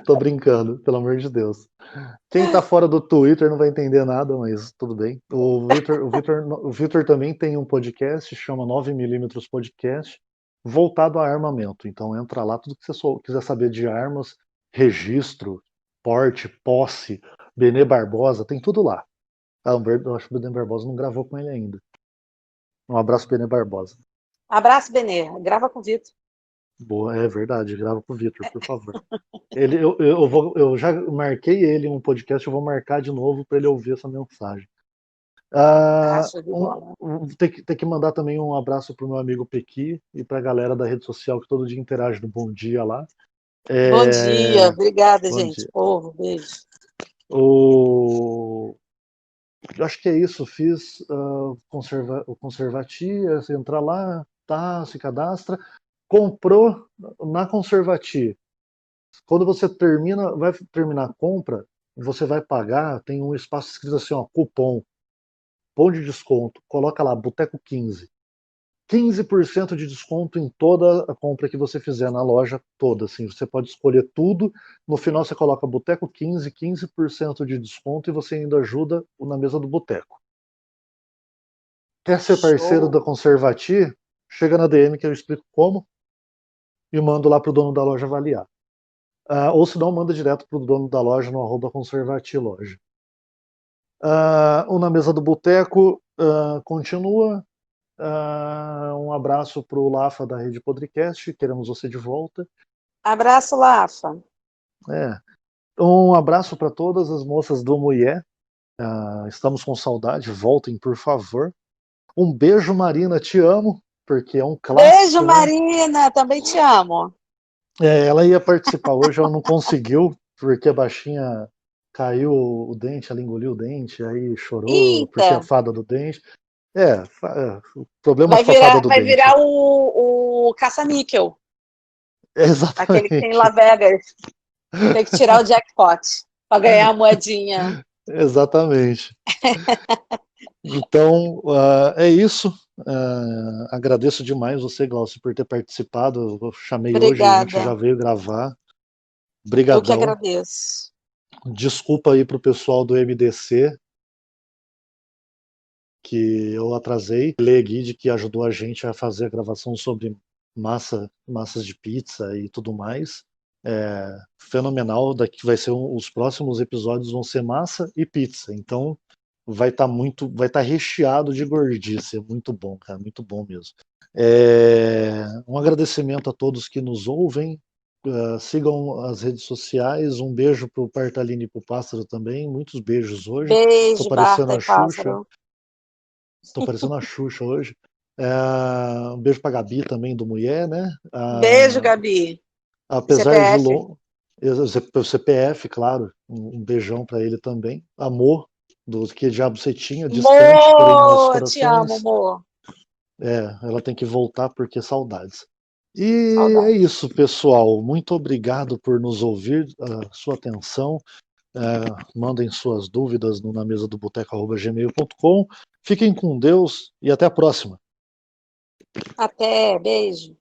Tô brincando, pelo amor de Deus. Quem tá fora do Twitter não vai entender nada, mas tudo bem. O Vitor também tem um podcast, chama 9mm Podcast, voltado a armamento. Então entra lá, tudo que você quiser saber de armas, registro, porte, posse, Benê Barbosa, tem tudo lá. Eu acho que o Benê Barbosa não gravou com ele ainda. Um abraço, Benê Barbosa. Abraço, Benê. Grava com o Vitor. Boa, é verdade, grava com o Vitor, por favor. Eu já marquei ele em um podcast, eu vou marcar de novo para ele ouvir essa mensagem. Tem que mandar também um abraço para o meu amigo Pequi e para a galera da rede social que todo dia interage no Bom Dia lá. Bom dia, obrigada, Bom gente. dia. Povo, beijo. Acho que é isso. Fiz o Conservati, você entra lá, tá, se cadastra, comprou na Conservati. Quando você vai terminar a compra, você vai pagar, tem um espaço escrito assim, ó, cupom de desconto, coloca lá, Boteco 15. 15% de desconto em toda a compra que você fizer na loja toda, assim, você pode escolher tudo, no final você coloca Boteco 15, 15% de desconto e você ainda ajuda na mesa do boteco. Quer ser parceiro da Conservati? Chega na DM que eu explico como e mando lá pro dono da loja avaliar. Ou se não, manda direto pro dono da loja no @conservatiloja. O Na Mesa do Boteco continua. Um abraço para o Lafa da Rede Podcast, queremos você de volta. Abraço, Lafa. Um abraço para todas as moças do Mulher. Estamos com saudade, voltem, por favor. Um beijo, Marina, te amo, porque é um clássico. Beijo, né? Marina, também te amo. Ela ia participar hoje, ela não conseguiu, porque a baixinha caiu o dente, ela engoliu o dente, aí chorou. Eita. Porque a fada do dente. Problemas com a fada do dente. Vai virar o caça-níquel. Aquele que tem em Exatamente. Las Vegas. Tem que tirar o jackpot para ganhar a moedinha. Exatamente. Então, é isso. Agradeço demais você, Glaucio, por ter participado. Eu chamei hoje, a gente já Obrigada. veio gravar. Eu que Brigadão. agradeço. Desculpa aí para o pessoal do MDC, que eu atrasei. Lê Guide, que ajudou a gente a fazer a gravação sobre massas de pizza e tudo mais. Fenomenal. Daqui vai ser os próximos episódios vão ser massa e pizza. Então vai estar recheado de gordice. É muito bom, cara, muito bom mesmo. Um agradecimento a todos que nos ouvem. Sigam as redes sociais. Um beijo pro Partalini e pro Pássaro também. Muitos beijos hoje. Tô Beijo, parecendo Barta a e Xuxa. Pássaro. Tô parecendo a Xuxa hoje. Um beijo pra Gabi também, do Mulher, né? Beijo, Gabi. Apesar de CPF. longo. O CPF, claro. Um beijão para ele também. Amor, do Que Diabo Você Tinha, distante, porém em nossos Amor, te amo, corações. amor. Ela tem que voltar porque saudades. E é Saudade. isso, pessoal. Muito obrigado por nos ouvir, a sua atenção. Mandem suas dúvidas no na mesa do boteco@gmail.com. Fiquem com Deus e até a próxima. Até, beijo.